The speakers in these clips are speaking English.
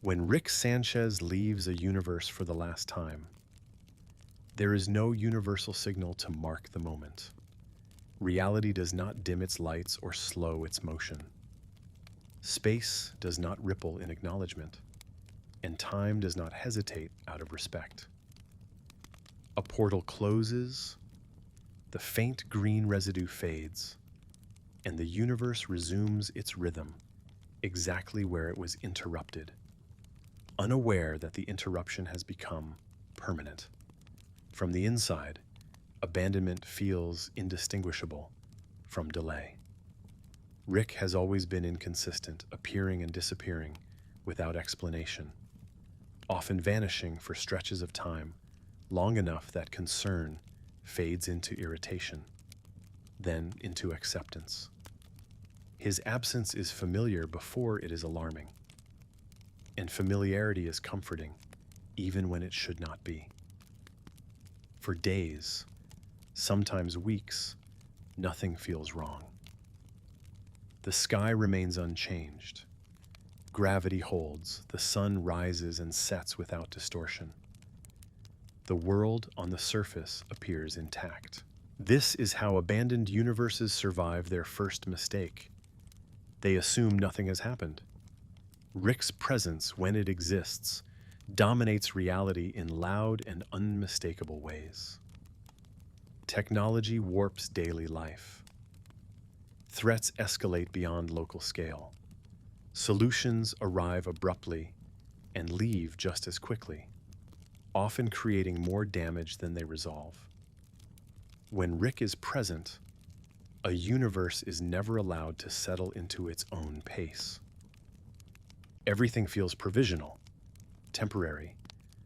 When Rick Sanchez leaves a universe for the last time, there is no universal signal to mark the moment. Reality does not dim its lights or slow its motion. Space does not ripple in acknowledgement, and time does not hesitate out of respect. A portal closes, the faint green residue fades, and the universe resumes its rhythm exactly where it was interrupted, unaware that the interruption has become permanent. From the inside, abandonment feels indistinguishable from delay. Rick has always been inconsistent, appearing and disappearing without explanation, often vanishing for stretches of time long enough that concern fades into irritation, then into acceptance. His absence is familiar before it is alarming, and familiarity is comforting, even when it should not be. For days, sometimes weeks, nothing feels wrong. The sky remains unchanged. Gravity holds, the sun rises and sets without distortion. The world on the surface appears intact. This is how abandoned universes survive their first mistake. They assume nothing has happened. Rick's presence, when it exists, dominates reality in loud and unmistakable ways. Technology warps daily life. Threats escalate beyond local scale. Solutions arrive abruptly and leave just as quickly, often creating more damage than they resolve. When Rick is present, a universe is never allowed to settle into its own pace. Everything feels provisional, temporary,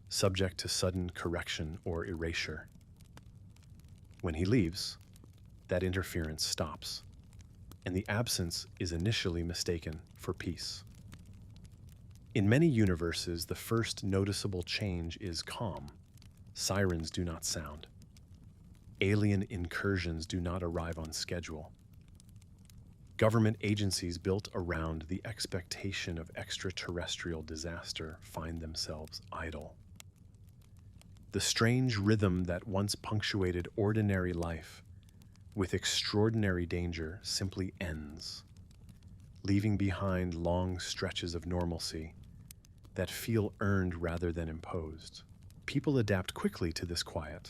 subject to sudden correction or erasure. When he leaves, that interference stops, and the absence is initially mistaken for peace. In many universes, the first noticeable change is calm. Sirens do not sound. Alien incursions do not arrive on schedule. Government agencies built around the expectation of extraterrestrial disaster find themselves idle. The strange rhythm that once punctuated ordinary life with extraordinary danger simply ends, leaving behind long stretches of normalcy that feel earned rather than imposed. People adapt quickly to this quiet.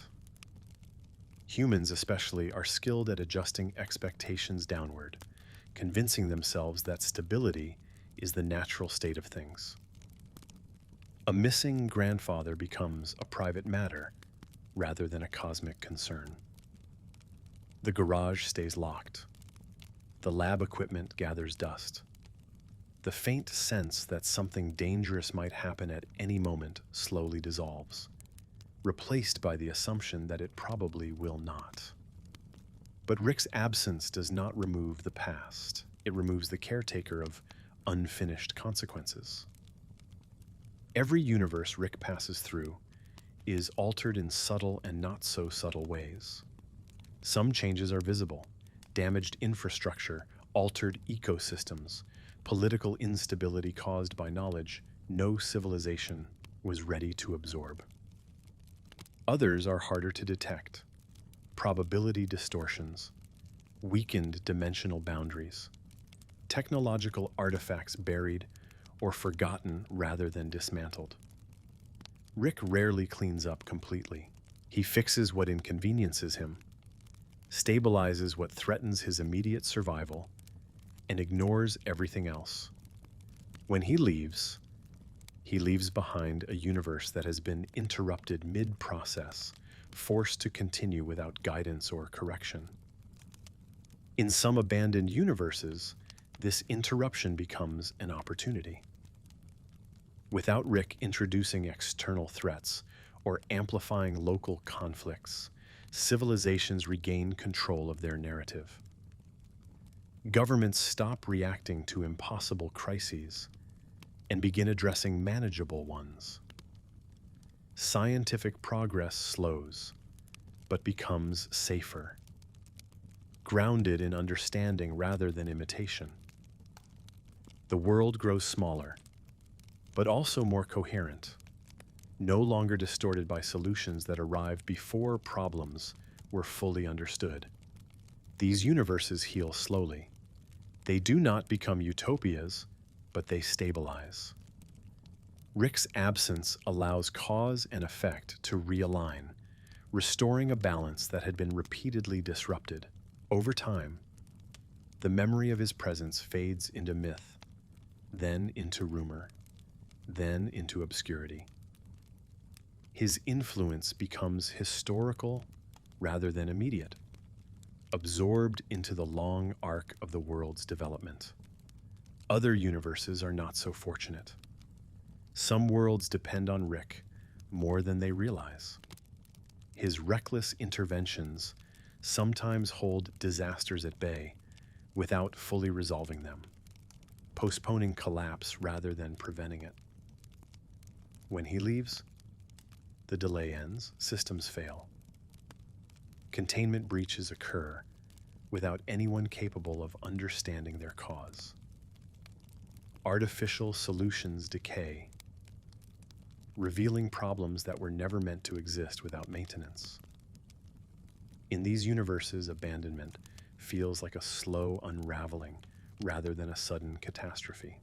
Humans especially are skilled at adjusting expectations downward, convincing themselves that stability is the natural state of things. A missing grandfather becomes a private matter rather than a cosmic concern. The garage stays locked. The lab equipment gathers dust. The faint sense that something dangerous might happen at any moment slowly dissolves, replaced by the assumption that it probably will not. But Rick's absence does not remove the past. It removes the caretaker of unfinished consequences. Every universe Rick passes through is altered in subtle and not so subtle ways. Some changes are visible: damaged infrastructure, altered ecosystems, political instability caused by knowledge no civilization was ready to absorb. Others are harder to detect: probability distortions, weakened dimensional boundaries, technological artifacts buried or forgotten rather than dismantled. Rick rarely cleans up completely. He fixes what inconveniences him, stabilizes what threatens his immediate survival, and ignores everything else. When he leaves behind a universe that has been interrupted mid-process, forced to continue without guidance or correction. In some abandoned universes, this interruption becomes an opportunity. Without Rick introducing external threats or amplifying local conflicts, civilizations regain control of their narrative. Governments stop reacting to impossible crises and begin addressing manageable ones. Scientific progress slows, but becomes safer, grounded in understanding rather than imitation. The world grows smaller, but also more coherent, no longer distorted by solutions that arrive before problems were fully understood. These universes heal slowly. They do not become utopias, but they stabilize. Rick's absence allows cause and effect to realign, restoring a balance that had been repeatedly disrupted. Over time, the memory of his presence fades into myth, then into rumor, then into obscurity. His influence becomes historical rather than immediate, absorbed into the long arc of the world's development. Other universes are not so fortunate. Some worlds depend on Rick more than they realize. His reckless interventions sometimes hold disasters at bay without fully resolving them, postponing collapse rather than preventing it. When he leaves, the delay ends, systems fail. Containment breaches occur without anyone capable of understanding their cause. Artificial solutions decay, revealing problems that were never meant to exist without maintenance. In these universes, abandonment feels like a slow unraveling rather than a sudden catastrophe.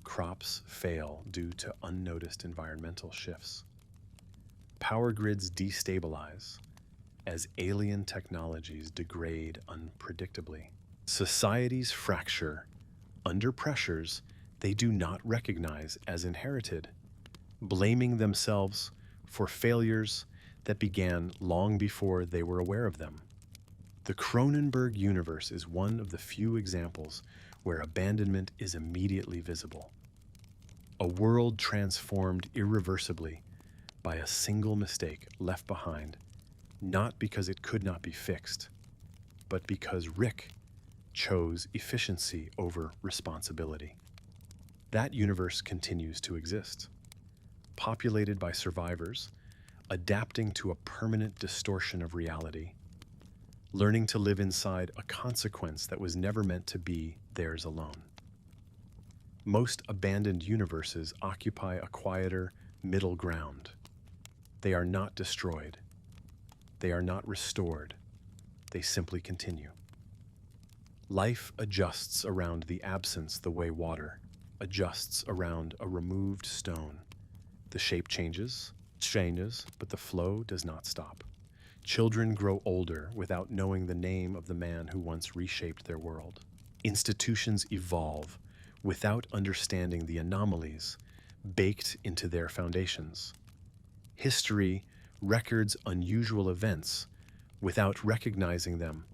Crops fail due to unnoticed environmental shifts. Power grids destabilize as alien technologies degrade unpredictably. Societies fracture under pressures they do not recognize as inherited, blaming themselves for failures that began long before they were aware of them. The Cronenberg universe is one of the few examples where abandonment is immediately visible. A world transformed irreversibly by a single mistake left behind, not because it could not be fixed, but because Rick chose efficiency over responsibility. That universe continues to exist, populated by survivors, adapting to a permanent distortion of reality, learning to live inside a consequence that was never meant to be theirs alone. Most abandoned universes occupy a quieter middle ground. They are not destroyed. They are not restored. They simply continue. Life adjusts around the absence the way water adjusts around a removed stone. The shape changes, but the flow does not stop. Children grow older without knowing the name of the man who once reshaped their world. Institutions evolve without understanding the anomalies baked into their foundations. History records unusual events without recognizing them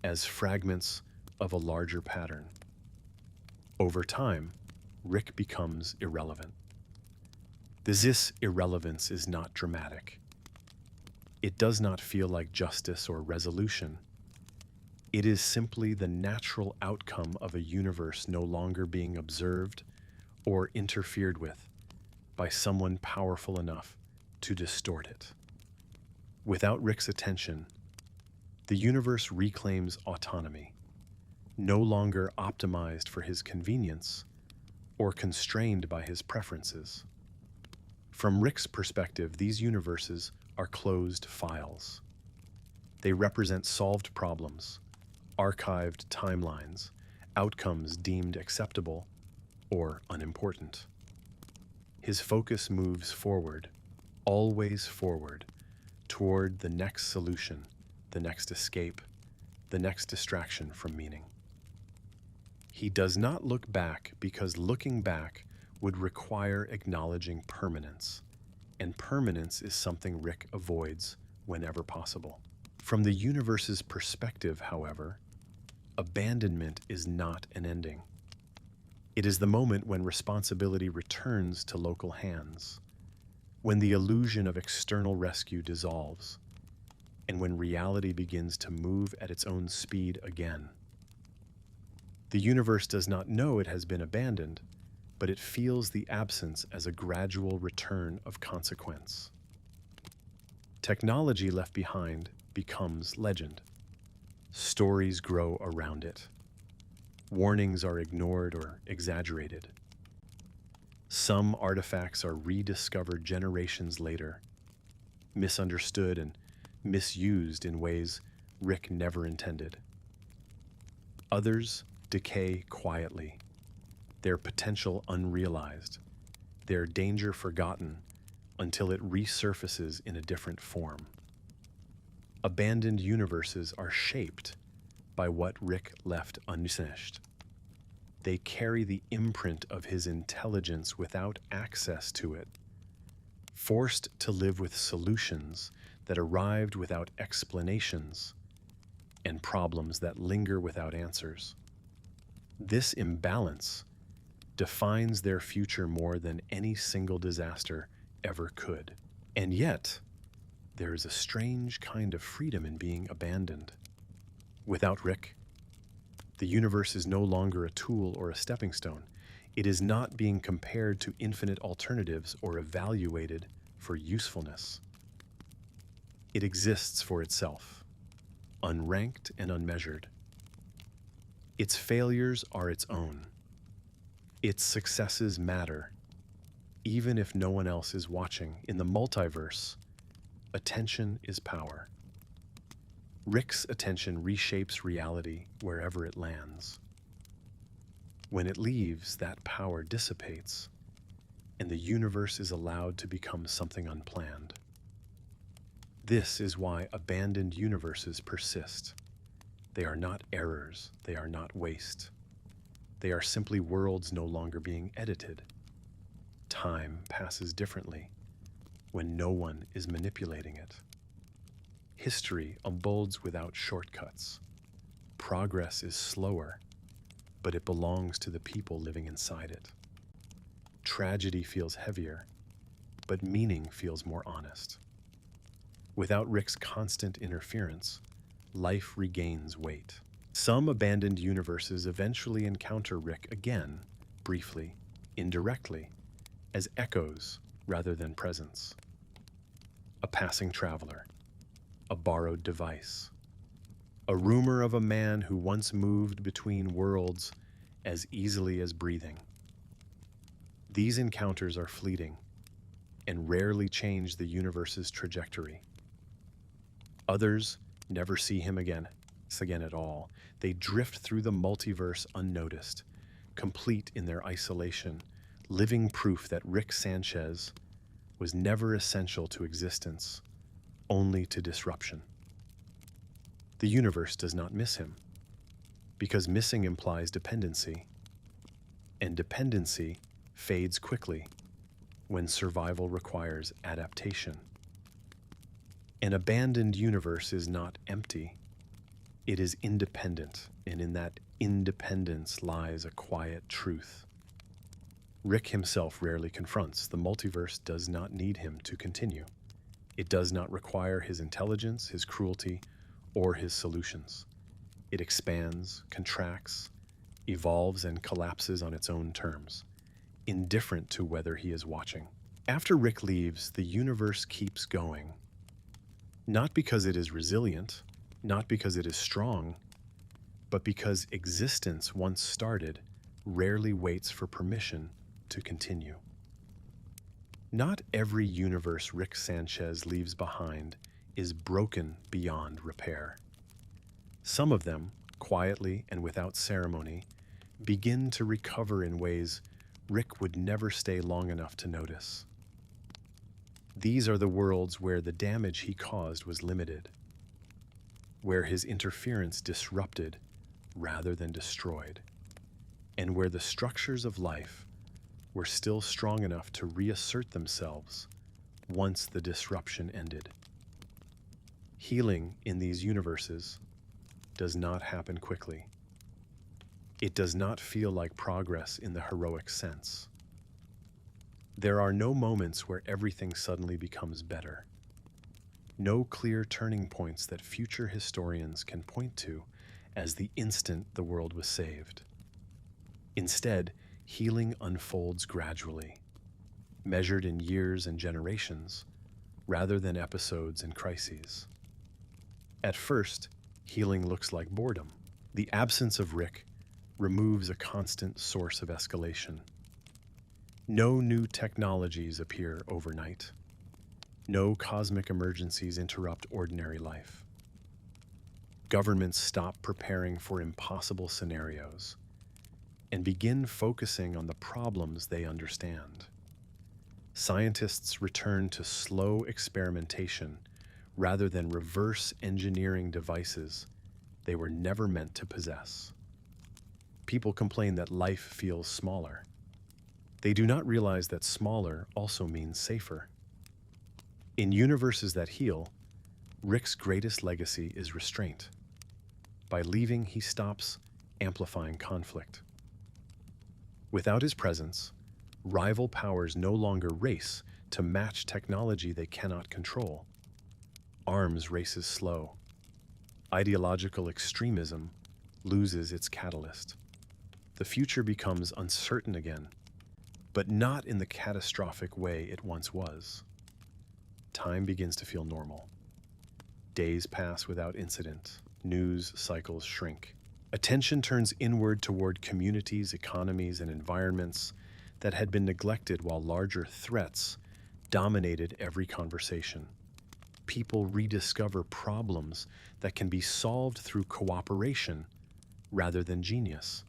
as fragments of a larger pattern. Over time, Rick becomes irrelevant. This irrelevance is not dramatic. It does not feel like justice or resolution. It is simply the natural outcome of a universe no longer being observed or interfered with by someone powerful enough to distort it. Without Rick's attention, the universe reclaims autonomy, no longer optimized for his convenience or constrained by his preferences. From Rick's perspective, these universes are closed files. They represent solved problems, archived timelines, outcomes deemed acceptable or unimportant. His focus moves forward, always forward, toward the next solution, the next escape, the next distraction from meaning. He does not look back because looking back would require acknowledging permanence, and permanence is something Rick avoids whenever possible. From the universe's perspective, however, abandonment is not an ending. It is the moment when responsibility returns to local hands, when the illusion of external rescue dissolves, and when reality begins to move at its own speed again. The universe does not know it has been abandoned, but it feels the absence as a gradual return of consequence. Technology left behind becomes legend. Stories grow around it. Warnings are ignored or exaggerated. Some artifacts are rediscovered generations later, misunderstood and misused in ways Rick never intended. Others decay quietly, their potential unrealized, their danger forgotten until it resurfaces in a different form. Abandoned universes are shaped by what Rick left unfinished. They carry the imprint of his intelligence without access to it, forced to live with solutions that arrived without explanations and problems that linger without answers. This imbalance defines their future more than any single disaster ever could. And yet, there is a strange kind of freedom in being abandoned. Without Rick, the universe is no longer a tool or a stepping stone. It is not being compared to infinite alternatives or evaluated for usefulness. It exists for itself, unranked and unmeasured. Its failures are its own. Its successes matter, even if no one else is watching. In the multiverse, attention is power. Rick's attention reshapes reality wherever it lands. When it leaves, that power dissipates, and the universe is allowed to become something unplanned. This is why abandoned universes persist. They are not errors, they are not waste. They are simply worlds no longer being edited. Time passes differently when no one is manipulating it. History unfolds without shortcuts. Progress is slower, but it belongs to the people living inside it. Tragedy feels heavier, but meaning feels more honest. Without Rick's constant interference, life regains weight. Some abandoned universes eventually encounter Rick again, briefly, indirectly, as echoes rather than presence. A passing traveler, a borrowed device, a rumor of a man who once moved between worlds as easily as breathing. These encounters are fleeting and rarely change the universe's trajectory. Others never see him again at all. They drift through the multiverse unnoticed, complete in their isolation, living proof that Rick Sanchez was never essential to existence, only to disruption. The universe does not miss him, because missing implies dependency, and dependency fades quickly when survival requires adaptation. An abandoned universe is not empty. It is independent, and in that independence lies a quiet truth. Rick himself rarely confronts. The multiverse does not need him to continue. It does not require his intelligence, his cruelty, or his solutions. It expands, contracts, evolves, and collapses on its own terms, indifferent to whether he is watching. After Rick leaves, the universe keeps going. Not because it is resilient, not because it is strong, but because existence once started rarely waits for permission to continue. Not every universe Rick Sanchez leaves behind is broken beyond repair. Some of them, quietly and without ceremony, begin to recover in ways Rick would never stay long enough to notice. These are the worlds where the damage he caused was limited, where his interference disrupted rather than destroyed, and where the structures of life were still strong enough to reassert themselves once the disruption ended. Healing in these universes does not happen quickly. It does not feel like progress in the heroic sense. There are no moments where everything suddenly becomes better. No clear turning points that future historians can point to as the instant the world was saved. Instead, healing unfolds gradually, measured in years and generations, rather than episodes and crises. At first, healing looks like boredom. The absence of Rick removes a constant source of escalation. No new technologies appear overnight. No cosmic emergencies interrupt ordinary life. Governments stop preparing for impossible scenarios and begin focusing on the problems they understand. Scientists return to slow experimentation rather than reverse engineering devices they were never meant to possess. People complain that life feels smaller. They do not realize that smaller also means safer. In universes that heal, Rick's greatest legacy is restraint. By leaving, he stops amplifying conflict. Without his presence, rival powers no longer race to match technology they cannot control. Arms races slow. Ideological extremism loses its catalyst. The future becomes uncertain again, but not in the catastrophic way it once was. Time begins to feel normal. Days pass without incident. News cycles shrink. Attention turns inward toward communities, economies, and environments that had been neglected while larger threats dominated every conversation. People rediscover problems that can be solved through cooperation rather than genius.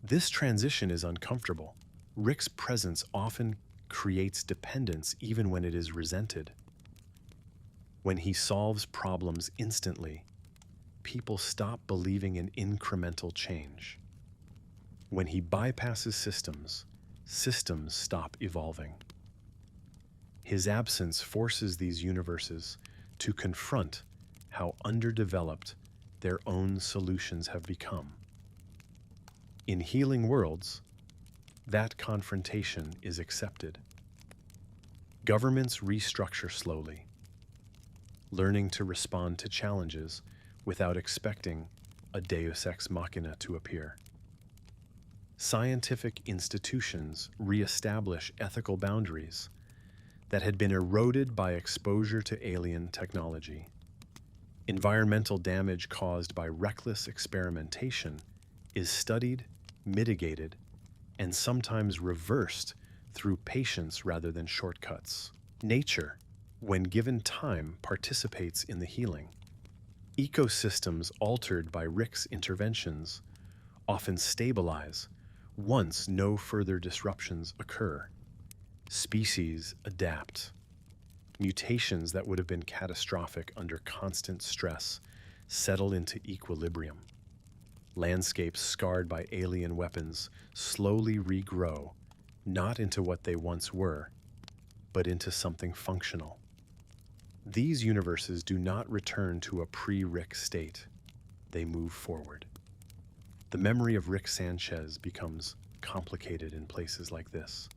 This transition is uncomfortable. Rick's presence often creates dependence even when it is resented. When he solves problems instantly, people stop believing in incremental change. When he bypasses systems, systems stop evolving. His absence forces these universes to confront how underdeveloped their own solutions have become. In healing worlds, that confrontation is accepted. Governments restructure slowly, learning to respond to challenges without expecting a deus ex machina to appear. Scientific institutions reestablish ethical boundaries that had been eroded by exposure to alien technology. Environmental damage caused by reckless experimentation is studied, mitigated, and sometimes reversed through patience rather than shortcuts. Nature, when given time, participates in the healing. Ecosystems altered by Rick's interventions often stabilize once no further disruptions occur. Species adapt. Mutations that would have been catastrophic under constant stress settle into equilibrium. Landscapes scarred by alien weapons slowly regrow, not into what they once were, but into something functional. These universes do not return to a pre-Rick state. They move forward. The memory of Rick Sanchez becomes complicated in places like this.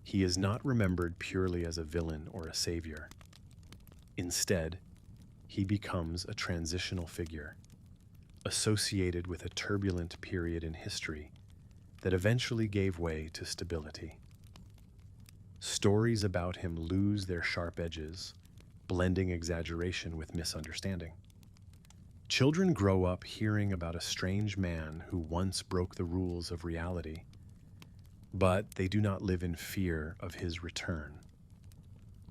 He is not remembered purely as a villain or a savior. Instead, he becomes a transitional figure, associated with a turbulent period in history that eventually gave way to stability. Stories about him lose their sharp edges, blending exaggeration with misunderstanding. Children grow up hearing about a strange man who once broke the rules of reality, but they do not live in fear of his return.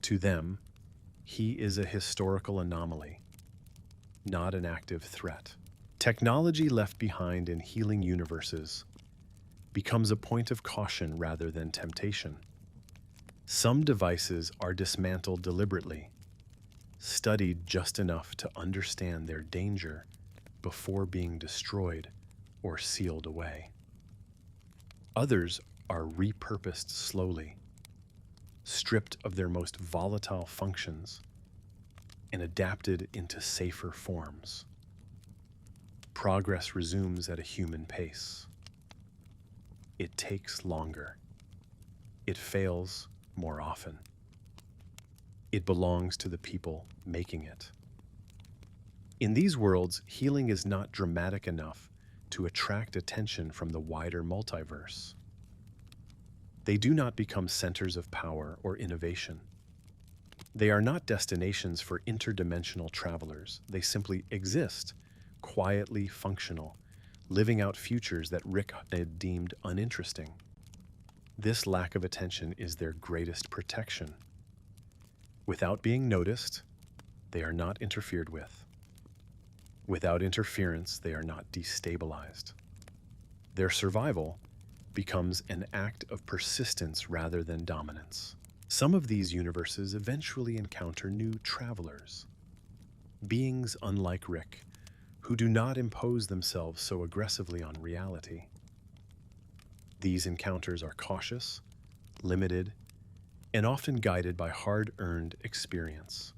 To them, he is a historical anomaly, not an active threat. Technology left behind in healing universes becomes a point of caution rather than temptation. Some devices are dismantled deliberately, studied just enough to understand their danger before being destroyed or sealed away. Others are repurposed slowly, stripped of their most volatile functions, and adapted into safer forms. Progress resumes at a human pace. It takes longer. It fails more often. It belongs to the people making it. In these worlds, healing is not dramatic enough to attract attention from the wider multiverse. They do not become centers of power or innovation. They are not destinations for interdimensional travelers. They simply exist, quietly functional, living out futures that Rick had deemed uninteresting. This lack of attention is their greatest protection. Without being noticed, they are not interfered with. Without interference, they are not destabilized. Their survival becomes an act of persistence rather than dominance. Some of these universes eventually encounter new travelers, beings unlike Rick, who do not impose themselves so aggressively on reality. These encounters are cautious, limited, and often guided by hard-earned experience.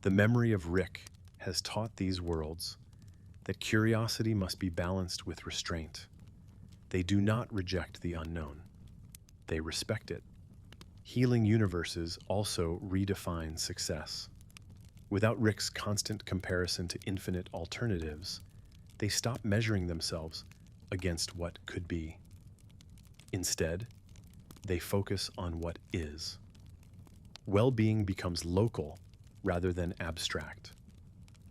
The memory of Rick has taught these worlds that curiosity must be balanced with restraint. They do not reject the unknown. They respect it. Healing universes also redefine success. Without Rick's constant comparison to infinite alternatives, they stop measuring themselves against what could be. Instead, they focus on what is. Well-being becomes local rather than abstract.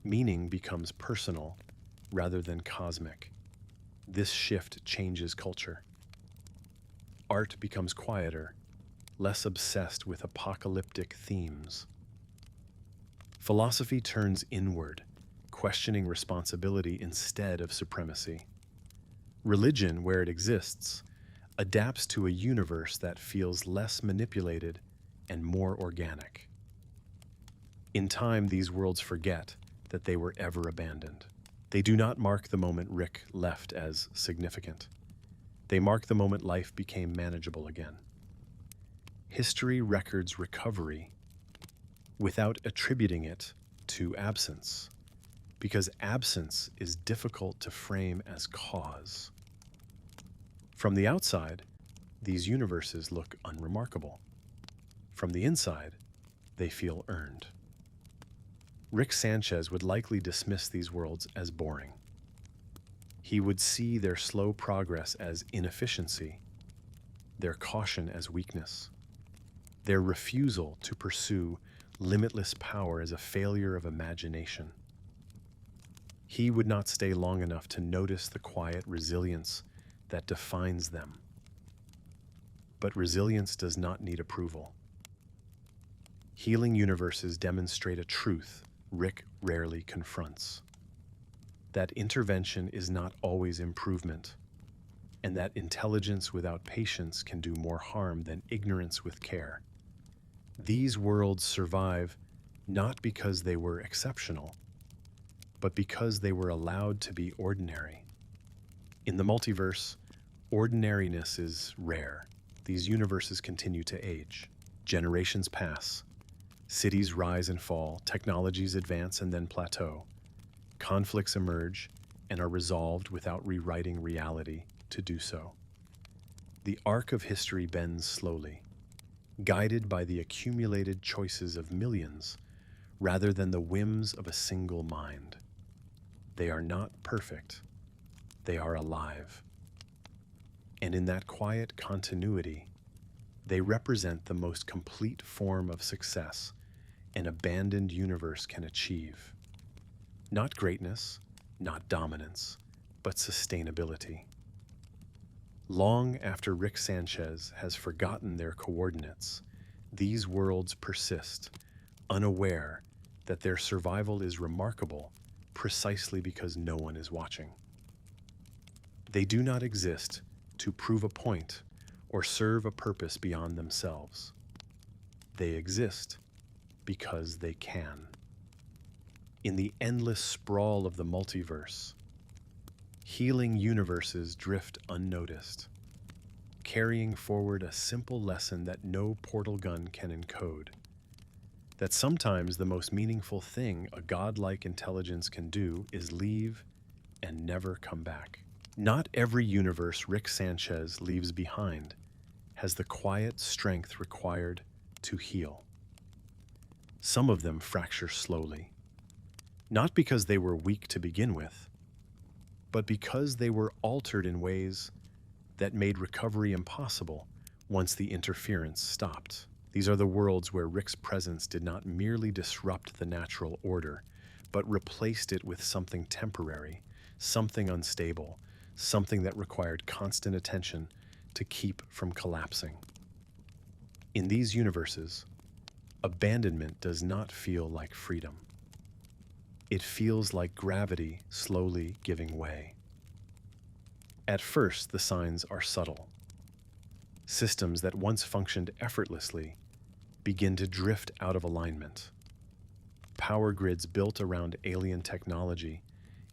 Meaning becomes personal rather than cosmic. This shift changes culture. Art becomes quieter, less obsessed with apocalyptic themes. Philosophy turns inward, questioning responsibility instead of supremacy. Religion, where it exists, adapts to a universe that feels less manipulated and more organic. In time, these worlds forget that they were ever abandoned. They do not mark the moment Rick left as significant. They mark the moment life became manageable again. History records recovery without attributing it to absence, because absence is difficult to frame as cause. From the outside, these universes look unremarkable. From the inside, they feel earned. Rick Sanchez would likely dismiss these worlds as boring. He would see their slow progress as inefficiency, their caution as weakness, their refusal to pursue limitless power as a failure of imagination. He would not stay long enough to notice the quiet resilience that defines them. But resilience does not need approval. Healing universes demonstrate a truth Rick rarely confronts: that intervention is not always improvement, and that intelligence without patience can do more harm than ignorance with care. These worlds survive not because they were exceptional, but because they were allowed to be ordinary. In the multiverse, ordinariness is rare. These universes continue to age. Generations pass. Cities rise and fall, technologies advance and then plateau. Conflicts emerge and are resolved without rewriting reality to do so. The arc of history bends slowly, guided by the accumulated choices of millions rather than the whims of a single mind. They are not perfect. They are alive. And in that quiet continuity, they represent the most complete form of success an abandoned universe can achieve. Not greatness, not dominance, but sustainability. Long after Rick Sanchez has forgotten their coordinates, these worlds persist, unaware that their survival is remarkable precisely because no one is watching. They do not exist to prove a point or serve a purpose beyond themselves. They exist because they can. In the endless sprawl of the multiverse, healing universes drift unnoticed, carrying forward a simple lesson that no portal gun can encode: that sometimes the most meaningful thing a godlike intelligence can do is leave and never come back. Not every universe Rick Sanchez leaves behind has the quiet strength required to heal. Some of them fracture slowly, not because they were weak to begin with, but because they were altered in ways that made recovery impossible once the interference stopped. These are the worlds where Rick's presence did not merely disrupt the natural order, but replaced it with something temporary, something unstable, something that required constant attention to keep from collapsing. In these universes, abandonment does not feel like freedom. It feels like gravity slowly giving way. At first, the signs are subtle. Systems that once functioned effortlessly begin to drift out of alignment. Power grids built around alien technology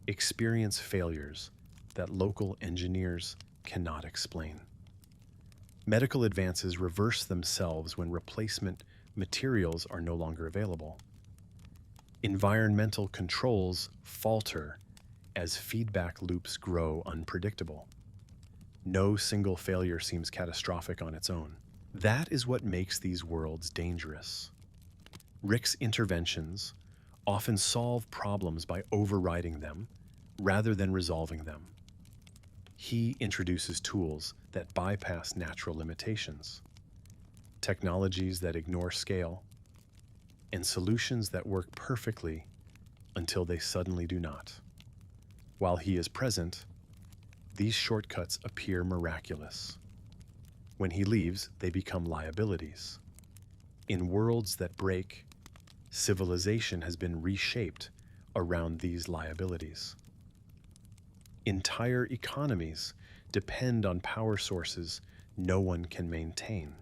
experience failures that local engineers cannot explain. Medical advances reverse themselves when replacement materials are no longer available. Environmental controls falter as feedback loops grow unpredictable. No single failure seems catastrophic on its own. That is what makes these worlds dangerous. Rick's interventions often solve problems by overriding them rather than resolving them. He introduces tools that bypass natural limitations, technologies that ignore scale, and solutions that work perfectly until they suddenly do not. While he is present, these shortcuts appear miraculous. When he leaves, they become liabilities. In worlds that break, civilization has been reshaped around these liabilities. Entire economies depend on power sources no one can maintain.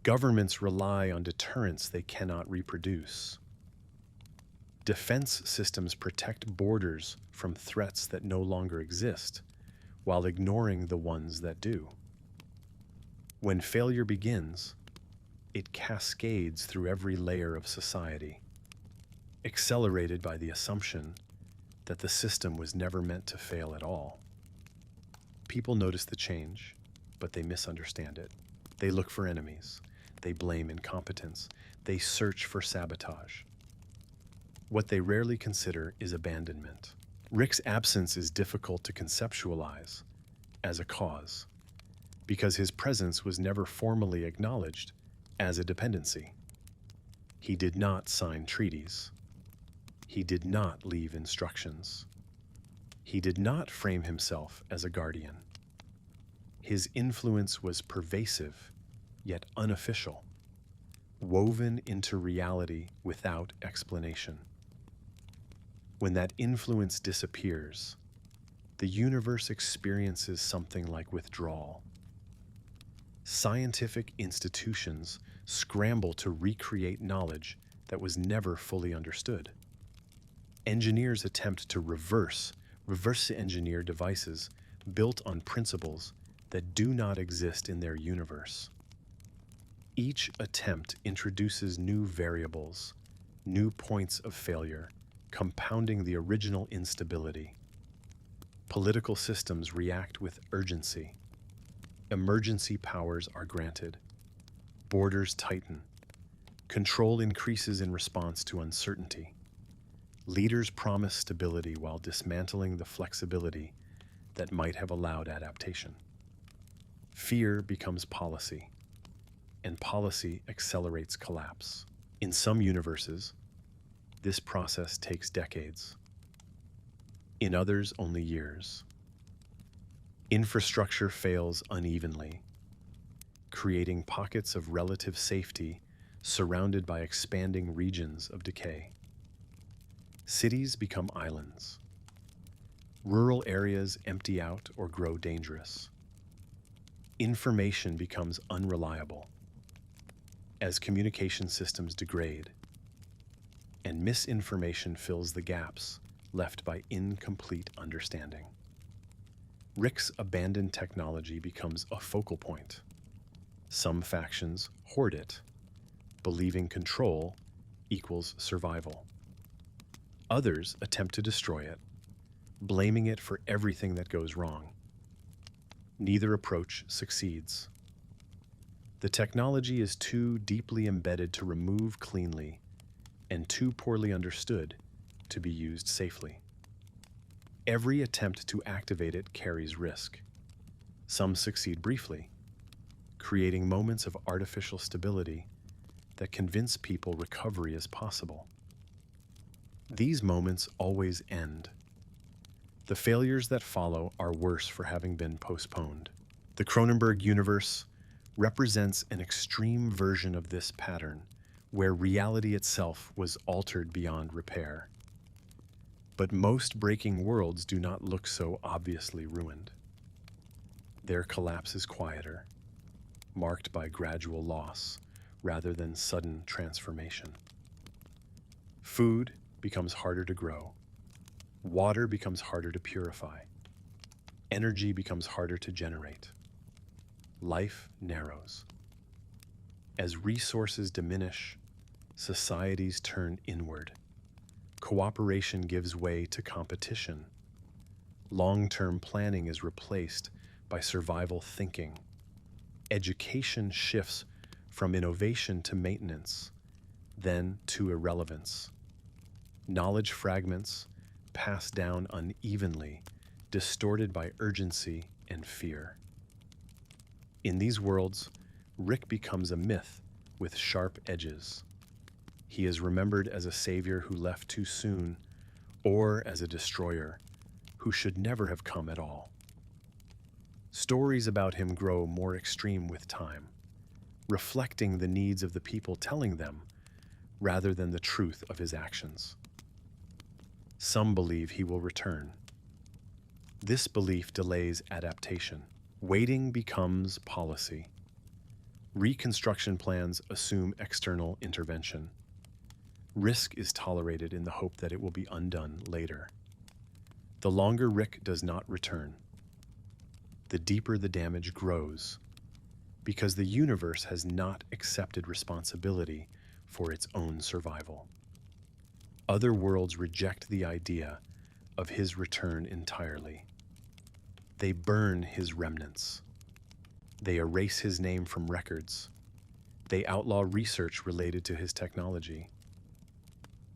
Governments rely on deterrents they cannot reproduce. Defense systems protect borders from threats that no longer exist, while ignoring the ones that do. When failure begins, it cascades through every layer of society, accelerated by the assumption that the system was never meant to fail at all. People notice the change, but they misunderstand it. They look for enemies. They blame incompetence. They search for sabotage. What they rarely consider is abandonment. Rick's absence is difficult to conceptualize as a cause, because his presence was never formally acknowledged as a dependency. He did not sign treaties. He did not leave instructions. He did not frame himself as a guardian. His influence was pervasive, yet unofficial, woven into reality without explanation. When that influence disappears, the universe experiences something like withdrawal. Scientific institutions scramble to recreate knowledge that was never fully understood. Engineers attempt to reverse engineer devices built on principles that do not exist in their universe. Each attempt introduces new variables, new points of failure, compounding the original instability. Political systems react with urgency. Emergency powers are granted. Borders tighten. Control increases in response to uncertainty. Leaders promise stability while dismantling the flexibility that might have allowed adaptation. Fear becomes policy, and policy accelerates collapse. In some universes, this process takes decades. In others, only years. Infrastructure fails unevenly, creating pockets of relative safety surrounded by expanding regions of decay. Cities become islands. Rural areas empty out or grow dangerous. Information becomes unreliable as communication systems degrade, and misinformation fills the gaps left by incomplete understanding. Rick's abandoned technology becomes a focal point. Some factions hoard it, believing control equals survival. Others attempt to destroy it, blaming it for everything that goes wrong. Neither approach succeeds. The technology is too deeply embedded to remove cleanly and too poorly understood to be used safely. Every attempt to activate it carries risk. Some succeed briefly, creating moments of artificial stability that convince people recovery is possible. These moments always end. The failures that follow are worse for having been postponed. The Cronenberg universe represents an extreme version of this pattern, where reality itself was altered beyond repair. But most breaking worlds do not look so obviously ruined. Their collapse is quieter, marked by gradual loss rather than sudden transformation. Food becomes harder to grow. Water becomes harder to purify. Energy becomes harder to generate. Life narrows. As resources diminish, societies turn inward. Cooperation gives way to competition. Long-term planning is replaced by survival thinking. Education shifts from innovation to maintenance, then to irrelevance. Knowledge fragments pass down unevenly, distorted by urgency and fear. In these worlds, Rick becomes a myth with sharp edges. He is remembered as a savior who left too soon, or as a destroyer who should never have come at all. Stories about him grow more extreme with time, reflecting the needs of the people telling them rather than the truth of his actions. Some believe he will return. This belief delays adaptation. Waiting becomes policy. Reconstruction plans assume external intervention. Risk is tolerated in the hope that it will be undone later. The longer Rick does not return, the deeper the damage grows, because the universe has not accepted responsibility for its own survival. Other worlds reject the idea of his return entirely. They burn his remnants. They erase his name from records. They outlaw research related to his technology.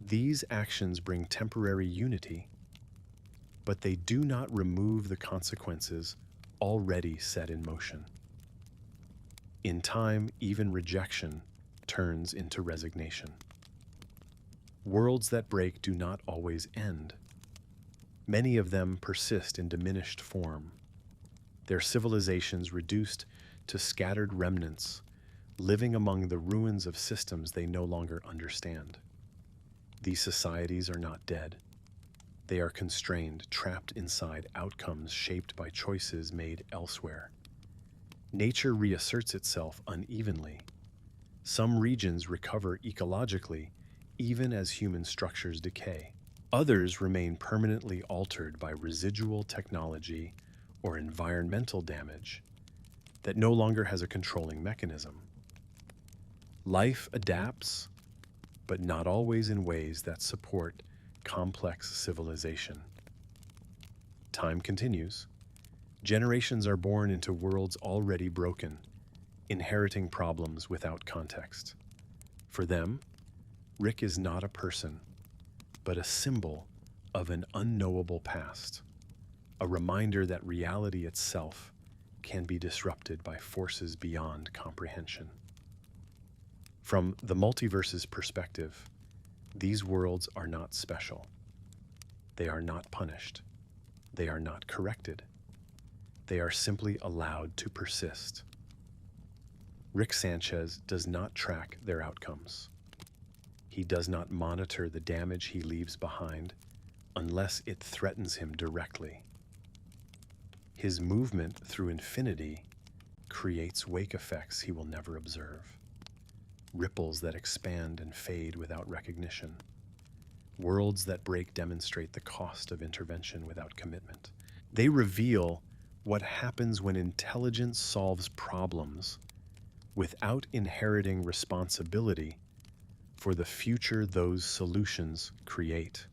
These actions bring temporary unity, but they do not remove the consequences already set in motion. In time, even rejection turns into resignation. Worlds that break do not always end. Many of them persist in diminished form, their civilizations reduced to scattered remnants, living among the ruins of systems they no longer understand. These societies are not dead. They are constrained, trapped inside outcomes shaped by choices made elsewhere. Nature reasserts itself unevenly. Some regions recover ecologically, even as human structures decay. Others remain permanently altered by residual technology or environmental damage that no longer has a controlling mechanism. Life adapts, but not always in ways that support complex civilization. Time continues. Generations are born into worlds already broken, inheriting problems without context. For them, Rick is not a person, but a symbol of an unknowable past, a reminder that reality itself can be disrupted by forces beyond comprehension. From the multiverse's perspective, these worlds are not special. They are not punished. They are not corrected. They are simply allowed to persist. Rick Sanchez does not track their outcomes. He does not monitor the damage he leaves behind unless it threatens him directly. His movement through infinity creates wake effects he will never observe, ripples that expand and fade without recognition. Worlds that break demonstrate the cost of intervention without commitment. They reveal what happens when intelligence solves problems without inheriting responsibility for the future those solutions create.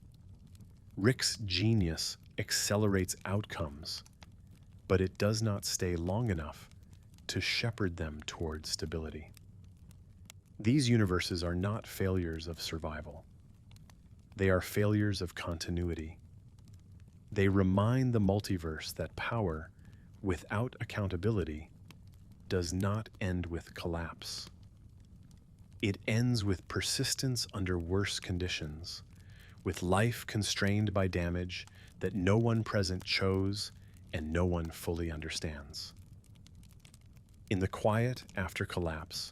Rick's genius accelerates outcomes, but it does not stay long enough to shepherd them toward stability. These universes are not failures of survival. They are failures of continuity. They remind the multiverse that power, without accountability, does not end with collapse. It ends with persistence under worse conditions, with life constrained by damage that no one present chose and no one fully understands. In the quiet after collapse,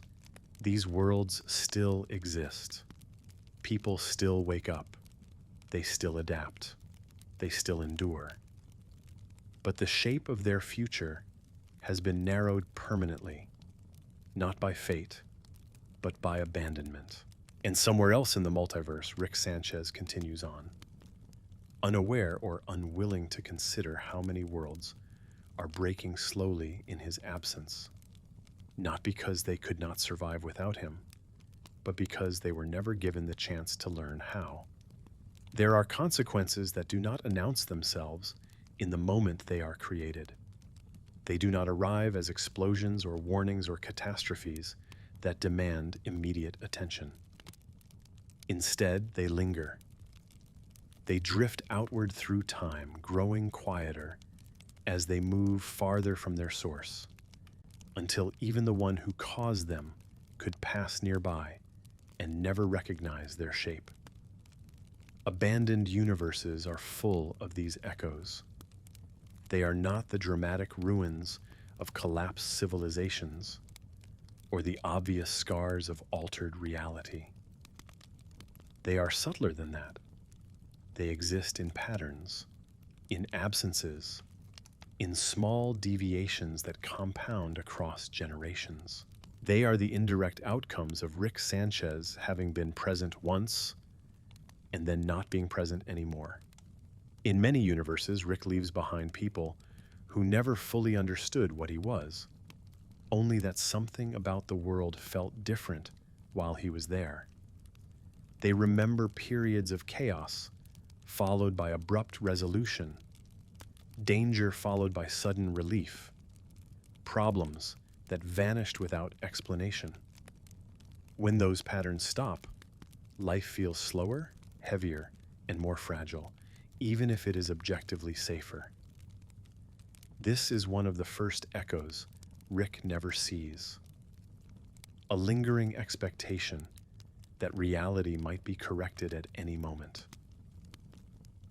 these worlds still exist. People still wake up. They still adapt. They still endure. But the shape of their future has been narrowed permanently, not by fate, but by abandonment. And somewhere else in the multiverse, Rick Sanchez continues on, unaware or unwilling to consider how many worlds are breaking slowly in his absence, not because they could not survive without him, but because they were never given the chance to learn how. There are consequences that do not announce themselves in the moment they are created. They do not arrive as explosions or warnings or catastrophes that demand immediate attention. Instead, they linger. They drift outward through time, growing quieter as they move farther from their source, until even the one who caused them could pass nearby and never recognize their shape. Abandoned universes are full of these echoes. They are not the dramatic ruins of collapsed civilizations or the obvious scars of altered reality. They are subtler than that. They exist in patterns, in absences, in small deviations that compound across generations. They are the indirect outcomes of Rick Sanchez having been present once and then not being present anymore. In many universes, Rick leaves behind people who never fully understood what he was, only that something about the world felt different while he was there. They remember periods of chaos, followed by abrupt resolution, danger followed by sudden relief, problems that vanished without explanation. When those patterns stop, life feels slower, heavier, and more fragile, even if it is objectively safer. This is one of the first echoes Rick never sees. A lingering expectation that reality might be corrected at any moment.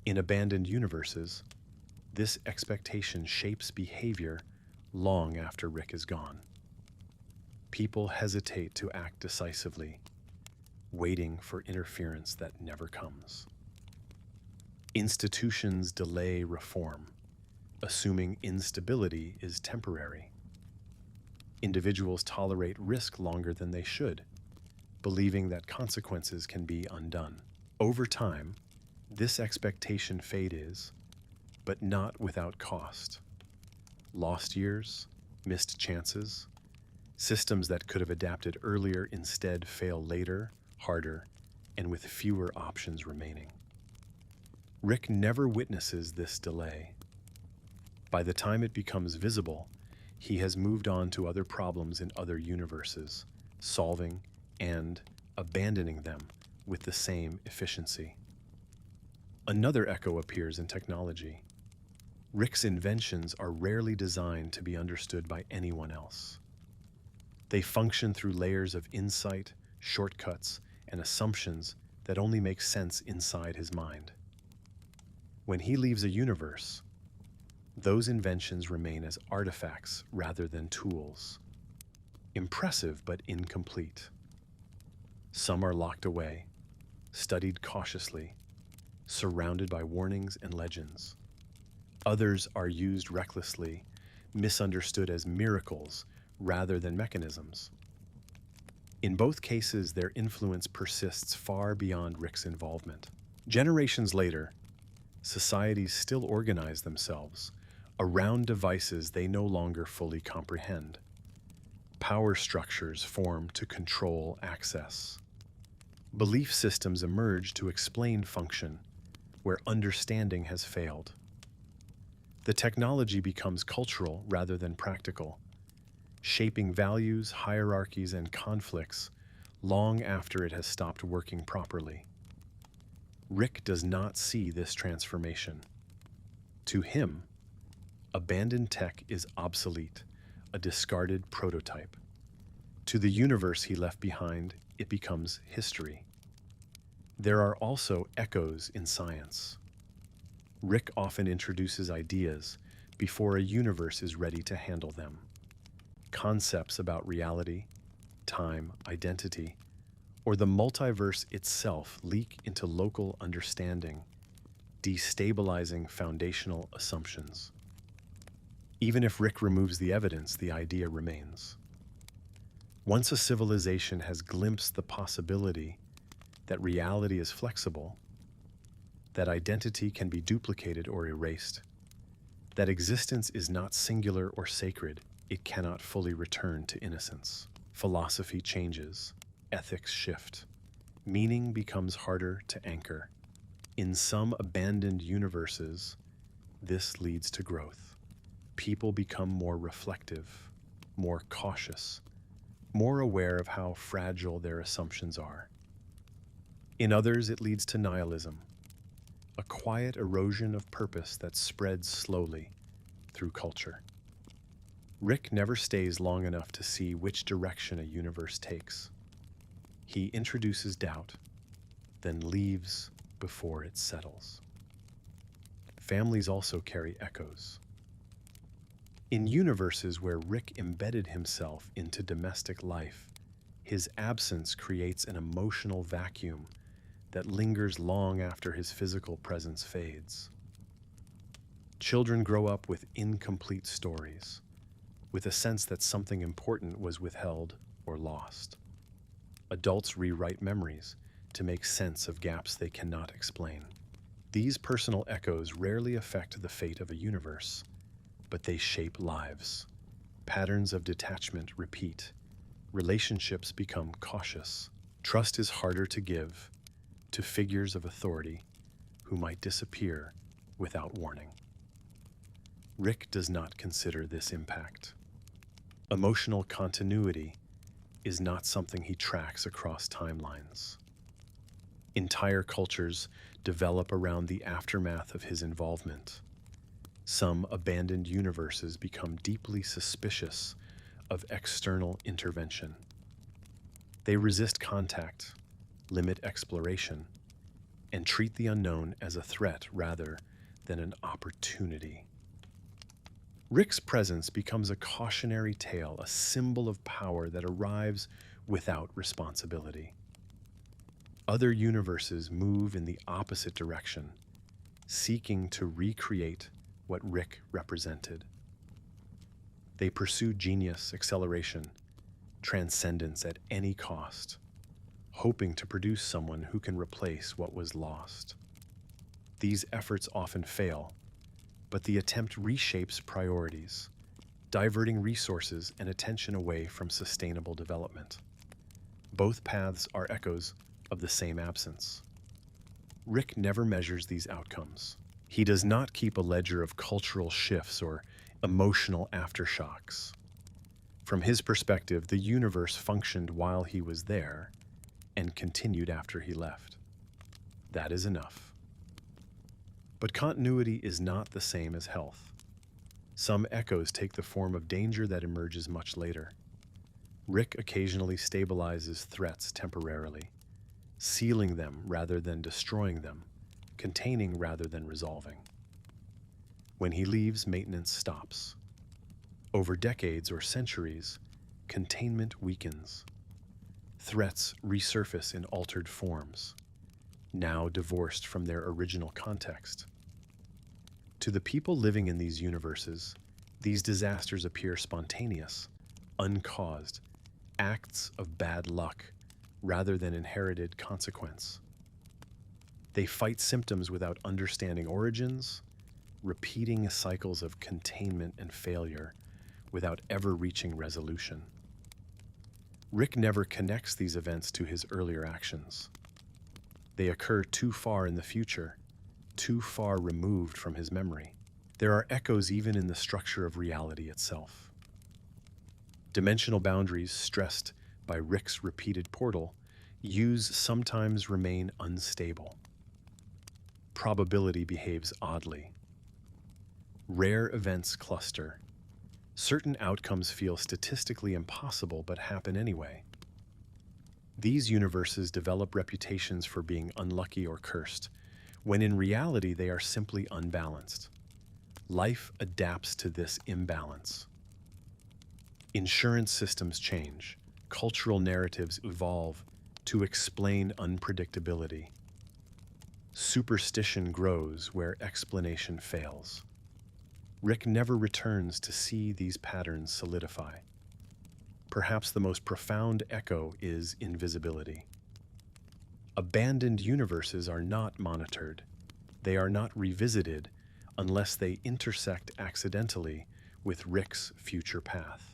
In abandoned universes, this expectation shapes behavior long after Rick is gone. People hesitate to act decisively, waiting for interference that never comes. Institutions delay reform, assuming instability is temporary. Individuals tolerate risk longer than they should, believing that consequences can be undone. Over time, this expectation fades, but not without cost. Lost years, missed chances, systems that could have adapted earlier instead fail later, harder, and with fewer options remaining. Rick never witnesses this delay. By the time it becomes visible, he has moved on to other problems in other universes, solving and abandoning them with the same efficiency. Another echo appears in technology. Rick's inventions are rarely designed to be understood by anyone else. They function through layers of insight, shortcuts, and assumptions that only make sense inside his mind. When he leaves a universe, those inventions remain as artifacts rather than tools. Impressive but incomplete. Some are locked away, studied cautiously, surrounded by warnings and legends. Others are used recklessly, misunderstood as miracles rather than mechanisms. In both cases, their influence persists far beyond Rick's involvement. Generations later, societies still organize themselves around devices they no longer fully comprehend. Power structures form to control access. Belief systems emerge to explain function where understanding has failed. The technology becomes cultural rather than practical, shaping values, hierarchies, and conflicts long after it has stopped working properly. Rick does not see this transformation. To him, abandoned tech is obsolete, a discarded prototype. To the universe he left behind, it becomes history. There are also echoes in science. Rick often introduces ideas before a universe is ready to handle them. Concepts about reality, time, identity, or the multiverse itself leak into local understanding, destabilizing foundational assumptions. Even if Rick removes the evidence, the idea remains. Once a civilization has glimpsed the possibility that reality is flexible, that identity can be duplicated or erased, that existence is not singular or sacred, it cannot fully return to innocence. Philosophy changes, ethics shift, meaning becomes harder to anchor. In some abandoned universes, this leads to growth. People become more reflective, more cautious, more aware of how fragile their assumptions are. In others, it leads to nihilism, a quiet erosion of purpose that spreads slowly through culture. Rick never stays long enough to see which direction a universe takes. He introduces doubt, then leaves before it settles. Families also carry echoes. In universes where Rick embedded himself into domestic life, his absence creates an emotional vacuum that lingers long after his physical presence fades. Children grow up with incomplete stories, with a sense that something important was withheld or lost. Adults rewrite memories to make sense of gaps they cannot explain. These personal echoes rarely affect the fate of a universe, but they shape lives. Patterns of detachment repeat. Relationships become cautious. Trust is harder to give to figures of authority who might disappear without warning. Rick does not consider this impact. Emotional continuity is not something he tracks across timelines. Entire cultures develop around the aftermath of his involvement. Some abandoned universes become deeply suspicious of external intervention. They resist contact, limit exploration, and treat the unknown as a threat rather than an opportunity. Rick's presence becomes a cautionary tale, a symbol of power that arrives without responsibility. Other universes move in the opposite direction, seeking to recreate what Rick represented. They pursue genius, acceleration, transcendence at any cost, hoping to produce someone who can replace what was lost. These efforts often fail, but the attempt reshapes priorities, diverting resources and attention away from sustainable development. Both paths are echoes of the same absence. Rick never measures these outcomes. He does not keep a ledger of cultural shifts or emotional aftershocks. From his perspective, the universe functioned while he was there and continued after he left. That is enough. But continuity is not the same as health. Some echoes take the form of danger that emerges much later. Rick occasionally stabilizes threats temporarily, sealing them rather than destroying them, containing rather than resolving. When he leaves, maintenance stops. Over decades or centuries, containment weakens. Threats resurface in altered forms, now divorced from their original context. To the people living in these universes, these disasters appear spontaneous, uncaused, acts of bad luck rather than inherited consequence. They fight symptoms without understanding origins, repeating cycles of containment and failure without ever reaching resolution. Rick never connects these events to his earlier actions. They occur too far in the future, too far removed from his memory. There are echoes even in the structure of reality itself. Dimensional boundaries, stressed by Rick's repeated portal use, sometimes remain unstable. Probability behaves oddly. Rare events cluster. Certain outcomes feel statistically impossible but happen anyway. These universes develop reputations for being unlucky or cursed, when in reality they are simply unbalanced. Life adapts to this imbalance. Insurance systems change, cultural narratives evolve to explain unpredictability. Superstition grows where explanation fails. Rick never returns to see these patterns solidify. Perhaps the most profound echo is invisibility. Abandoned universes are not monitored. They are not revisited unless they intersect accidentally with Rick's future path.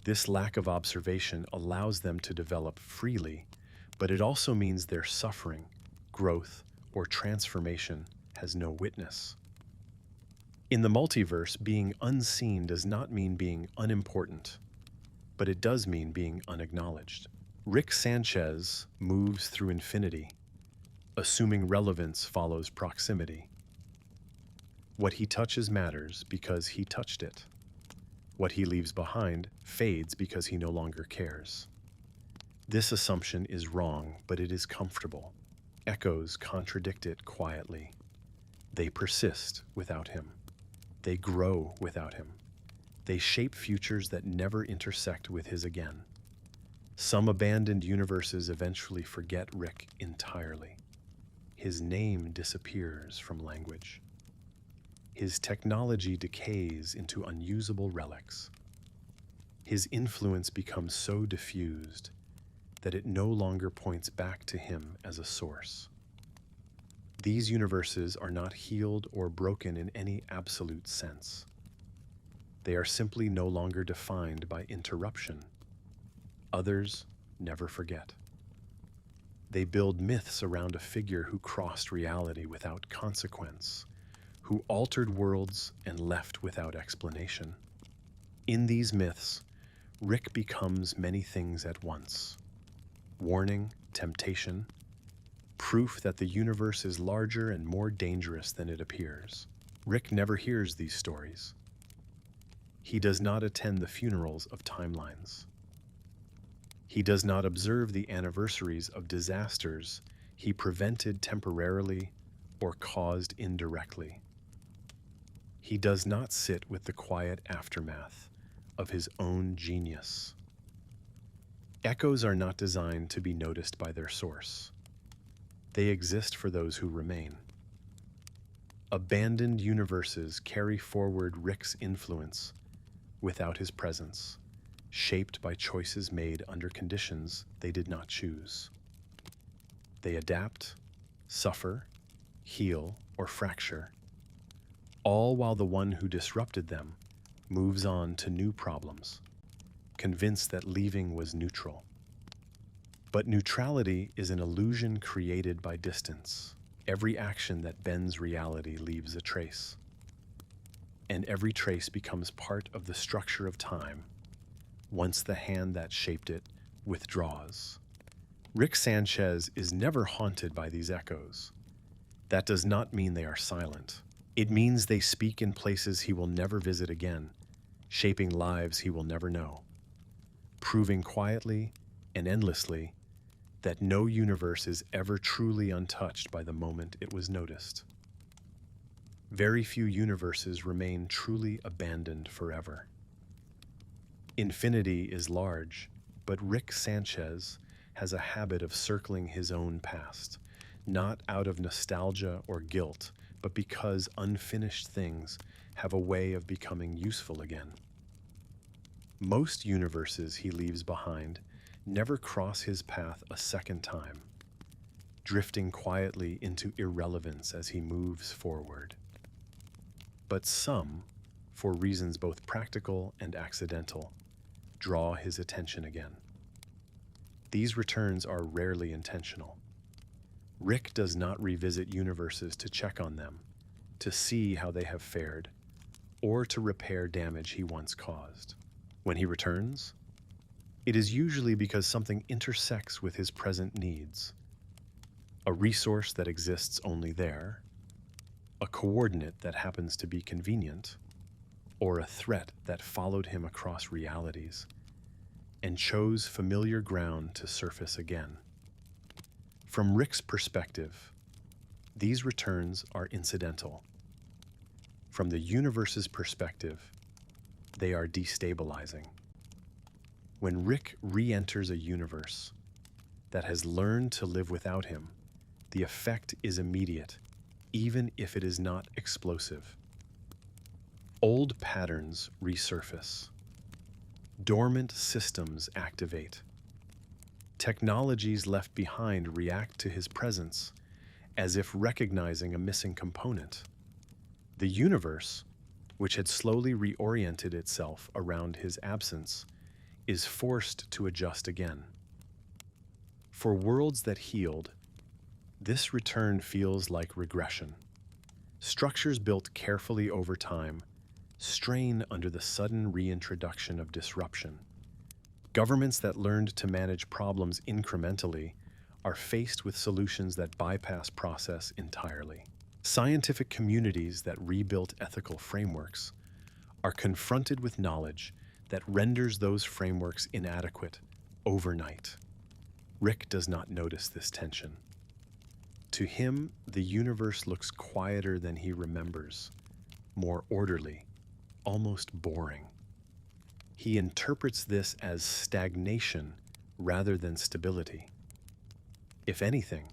This lack of observation allows them to develop freely, but it also means their suffering, growth, or transformation has no witness. In the multiverse, being unseen does not mean being unimportant, but it does mean being unacknowledged. Rick Sanchez moves through infinity, assuming relevance follows proximity. What he touches matters because he touched it. What he leaves behind fades because he no longer cares. This assumption is wrong, but it is comfortable. Echoes contradict it quietly. They persist without him. They grow without him. They shape futures that never intersect with his again. Some abandoned universes eventually forget Rick entirely. His name disappears from language. His technology decays into unusable relics. His influence becomes so diffused that it no longer points back to him as a source. These universes are not healed or broken in any absolute sense. They are simply no longer defined by interruption. Others never forget. They build myths around a figure who crossed reality without consequence, who altered worlds and left without explanation. In these myths, Rick becomes many things at once: warning, temptation, proof that the universe is larger and more dangerous than it appears. Rick never hears these stories. He does not attend the funerals of timelines. He does not observe the anniversaries of disasters he prevented temporarily or caused indirectly. He does not sit with the quiet aftermath of his own genius. Echoes are not designed to be noticed by their source. They exist for those who remain. Abandoned universes carry forward Rick's influence without his presence, shaped by choices made under conditions they did not choose. They adapt, suffer, heal, or fracture, all while the one who disrupted them moves on to new problems, convinced that leaving was neutral. But neutrality is an illusion created by distance. Every action that bends reality leaves a trace, and every trace becomes part of the structure of time once the hand that shaped it withdraws. Rick Sanchez is never haunted by these echoes. That does not mean they are silent. It means they speak in places he will never visit again, shaping lives he will never know, proving quietly and endlessly that no universe is ever truly untouched by the moment it was noticed. Very few universes remain truly abandoned forever. Infinity is large, but Rick Sanchez has a habit of circling his own past, not out of nostalgia or guilt, but because unfinished things have a way of becoming useful again. Most universes he leaves behind never cross his path a second time, drifting quietly into irrelevance as he moves forward. But some, for reasons both practical and accidental, draw his attention again. These returns are rarely intentional. Rick does not revisit universes to check on them, to see how they have fared, or to repair damage he once caused. When he returns, it is usually because something intersects with his present needs. A resource that exists only there, a coordinate that happens to be convenient, or a threat that followed him across realities and chose familiar ground to surface again. From Rick's perspective, these returns are incidental. From the universe's perspective, they are destabilizing. When Rick re-enters a universe that has learned to live without him, the effect is immediate, even if it is not explosive. Old patterns resurface. Dormant systems activate. Technologies left behind react to his presence, as if recognizing a missing component. The universe, which had slowly reoriented itself around his absence, is forced to adjust again. For worlds that healed, this return feels like regression. Structures built carefully over time strain under the sudden reintroduction of disruption. Governments that learned to manage problems incrementally are faced with solutions that bypass process entirely. Scientific communities that rebuilt ethical frameworks are confronted with knowledge that renders those frameworks inadequate overnight. Rick does not notice this tension. To him, the universe looks quieter than he remembers, more orderly, almost boring. He interprets this as stagnation rather than stability. If anything,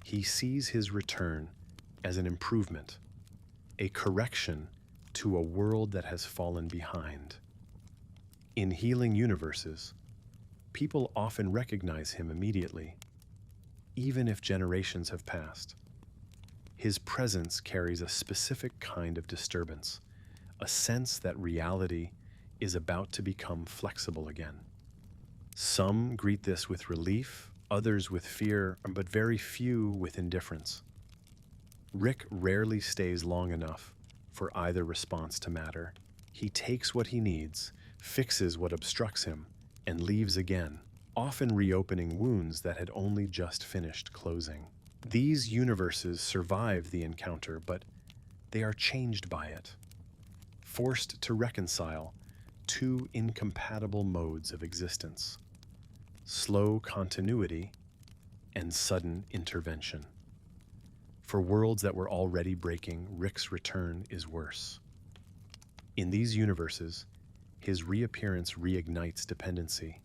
he sees his return as an improvement, a correction to a world that has fallen behind. In healing universes, people often recognize him immediately, even if generations have passed. His presence carries a specific kind of disturbance, a sense that reality is about to become flexible again. Some greet this with relief, others with fear, but very few with indifference. Rick rarely stays long enough for either response to matter. He takes what he needs, fixes what obstructs him, and leaves again, often reopening wounds that had only just finished closing. These universes survive the encounter, but they are changed by it, forced to reconcile two incompatible modes of existence: slow continuity and sudden intervention. For worlds that were already breaking, Rick's return is worse. In these universes, his reappearance reignites dependency.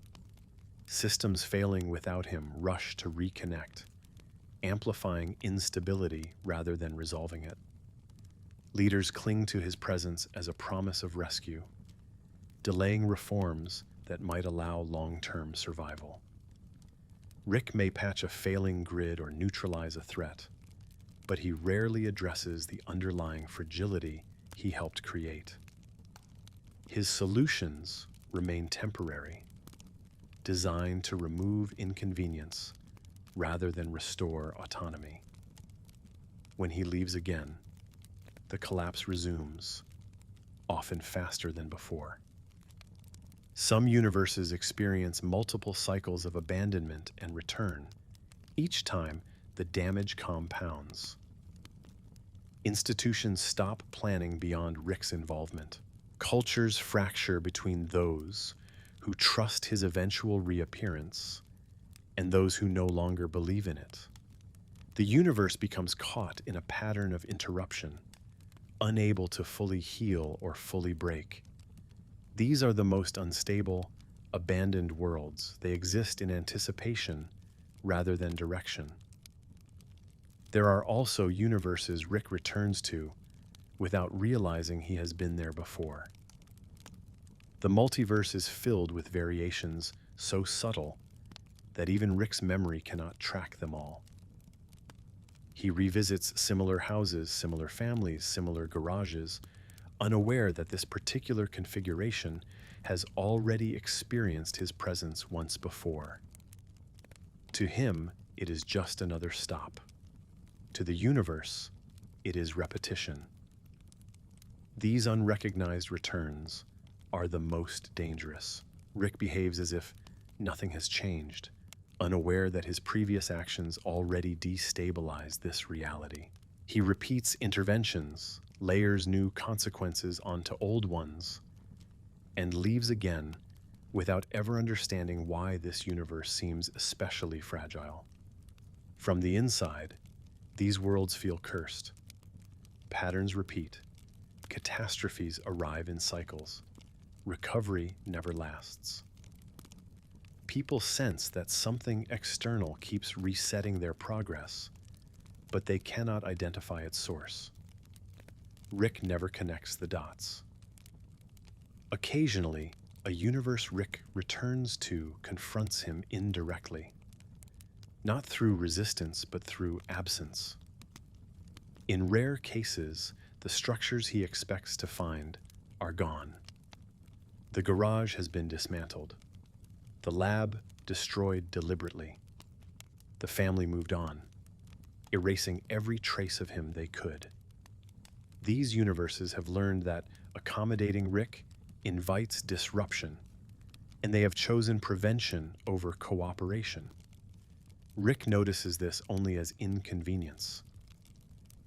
Systems failing without him rush to reconnect, amplifying instability rather than resolving it. Leaders cling to his presence as a promise of rescue, delaying reforms that might allow long-term survival. Rick may patch a failing grid or neutralize a threat, but he rarely addresses the underlying fragility he helped create. His solutions remain temporary, designed to remove inconvenience rather than restore autonomy. When he leaves again, the collapse resumes, often faster than before. Some universes experience multiple cycles of abandonment and return. Each time, the damage compounds. Institutions stop planning beyond Rick's involvement. Cultures fracture between those who trust his eventual reappearance and those who no longer believe in it. The universe becomes caught in a pattern of interruption, unable to fully heal or fully break. These are the most unstable, abandoned worlds. They exist in anticipation rather than direction. There are also universes Rick returns to without realizing he has been there before. The multiverse is filled with variations so subtle that even Rick's memory cannot track them all. He revisits similar houses, similar families, similar garages, unaware that this particular configuration has already experienced his presence once before. To him, it is just another stop. To the universe, it is repetition. These unrecognized returns are the most dangerous. Rick behaves as if nothing has changed, unaware that his previous actions already destabilized this reality. He repeats interventions, layers new consequences onto old ones, and leaves again without ever understanding why this universe seems especially fragile. From the inside, these worlds feel cursed. Patterns repeat. Catastrophes arrive in cycles. Recovery never lasts. People sense that something external keeps resetting their progress, but they cannot identify its source. Rick never connects the dots. Occasionally, a universe Rick returns to confronts him indirectly, not through resistance, but through absence. In rare cases, the structures he expects to find are gone. The garage has been dismantled. The lab destroyed deliberately. The family moved on, erasing every trace of him they could. These universes have learned that accommodating Rick invites disruption, and they have chosen prevention over cooperation. Rick notices this only as inconvenience.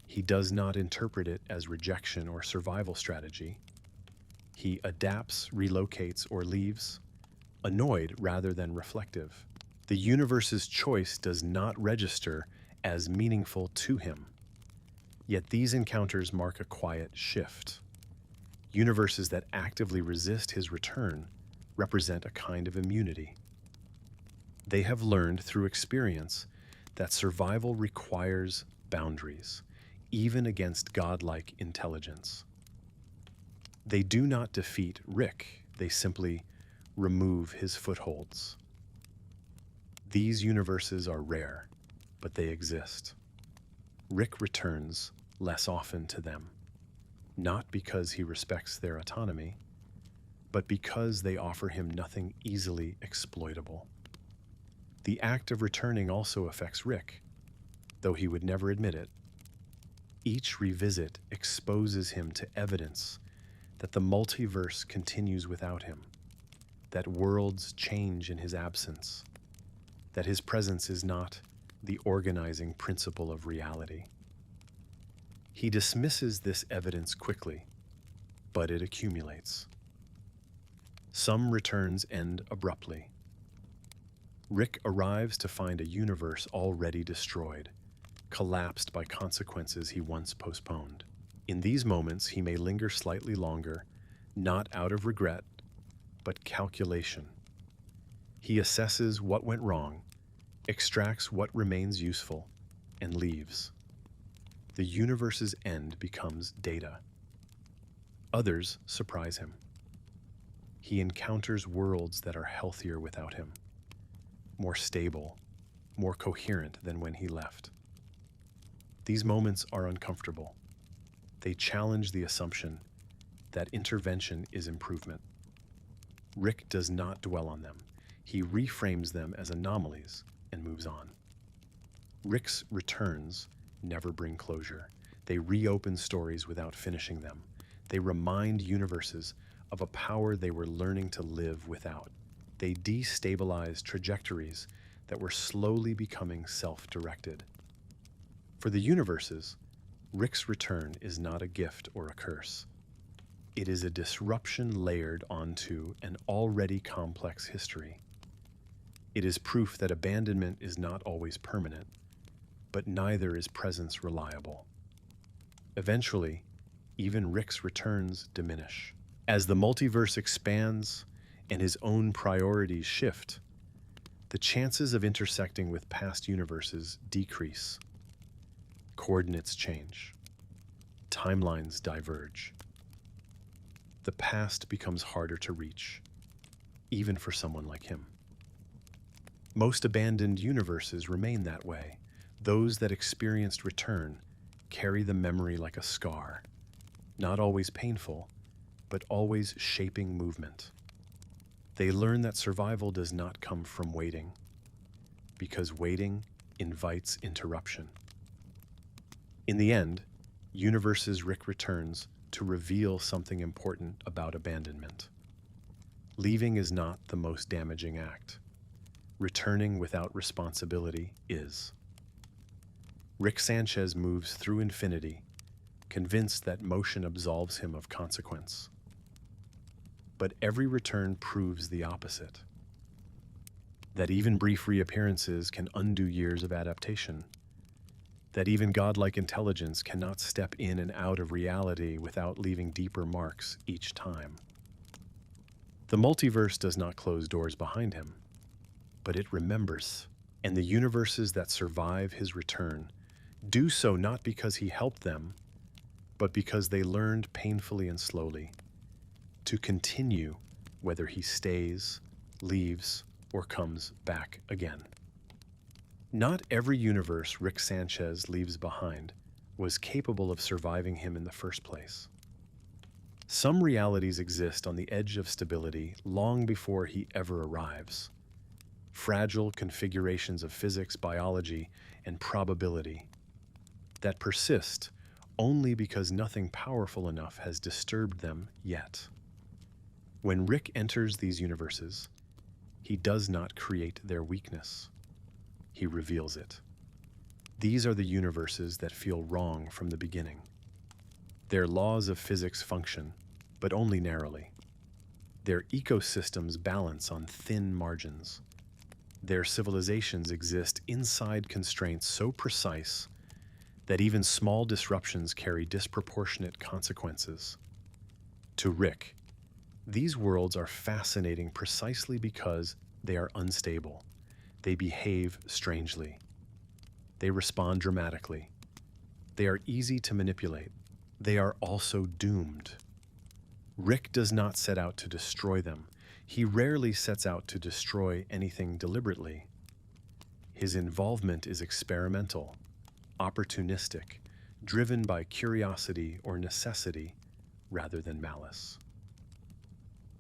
He does not interpret it as rejection or survival strategy. He adapts, relocates, or leaves, annoyed rather than reflective. The universe's choice does not register as meaningful to him. Yet these encounters mark a quiet shift. Universes that actively resist his return represent a kind of immunity. They have learned through experience that survival requires boundaries, even against godlike intelligence. They do not defeat Rick, they simply remove his footholds. These universes are rare, but they exist. Rick returns less often to them, not because he respects their autonomy, but because they offer him nothing easily exploitable. The act of returning also affects Rick, though he would never admit it. Each revisit exposes him to evidence that the multiverse continues without him, that worlds change in his absence, that his presence is not the organizing principle of reality. He dismisses this evidence quickly, but it accumulates. Some returns end abruptly. Rick arrives to find a universe already destroyed, collapsed by consequences he once postponed. In these moments, he may linger slightly longer, not out of regret, but calculation. He assesses what went wrong, extracts what remains useful, and leaves. The universe's end becomes data. Others surprise him. He encounters worlds that are healthier without him, more stable, more coherent than when he left. These moments are uncomfortable. They challenge the assumption that intervention is improvement. Rick does not dwell on them. He reframes them as anomalies and moves on. Rick's returns never bring closure. They reopen stories without finishing them. They remind universes of a power they were learning to live without. They destabilize trajectories that were slowly becoming self-directed. For the universes, Rick's return is not a gift or a curse. It is a disruption layered onto an already complex history. It is proof that abandonment is not always permanent, but neither is presence reliable. Eventually, even Rick's returns diminish. As the multiverse expands and his own priorities shift, the chances of intersecting with past universes decrease. Coordinates change. Timelines diverge. The past becomes harder to reach, even for someone like him. Most abandoned universes remain that way. Those that experienced return carry the memory like a scar, not always painful, but always shaping movement. They learn that survival does not come from waiting, because waiting invites interruption. In the end, universes Rick returns to reveal something important about abandonment. Leaving is not the most damaging act. Returning without responsibility is. Rick Sanchez moves through infinity, convinced that motion absolves him of consequence. But every return proves the opposite. That even brief reappearances can undo years of adaptation. That even godlike intelligence cannot step in and out of reality without leaving deeper marks each time. The multiverse does not close doors behind him. but it remembers. And the universes that survive his return do so not because he helped them, but because they learned painfully and slowly to continue whether he stays, leaves, or comes back again. Not every universe Rick Sanchez leaves behind was capable of surviving him in the first place. Some realities exist on the edge of stability long before he ever arrives. Fragile configurations of physics, biology, and probability that persist only because nothing powerful enough has disturbed them yet. When Rick enters these universes, he does not create their weakness. He reveals it. These are the universes that feel wrong from the beginning. Their laws of physics function, but only narrowly. Their ecosystems balance on thin margins. Their civilizations exist inside constraints so precise that even small disruptions carry disproportionate consequences. To Rick, these worlds are fascinating precisely because they are unstable. They behave strangely. They respond dramatically. They are easy to manipulate. They are also doomed. Rick does not set out to destroy them. He rarely sets out to destroy anything deliberately. His involvement is experimental, opportunistic, driven by curiosity or necessity rather than malice.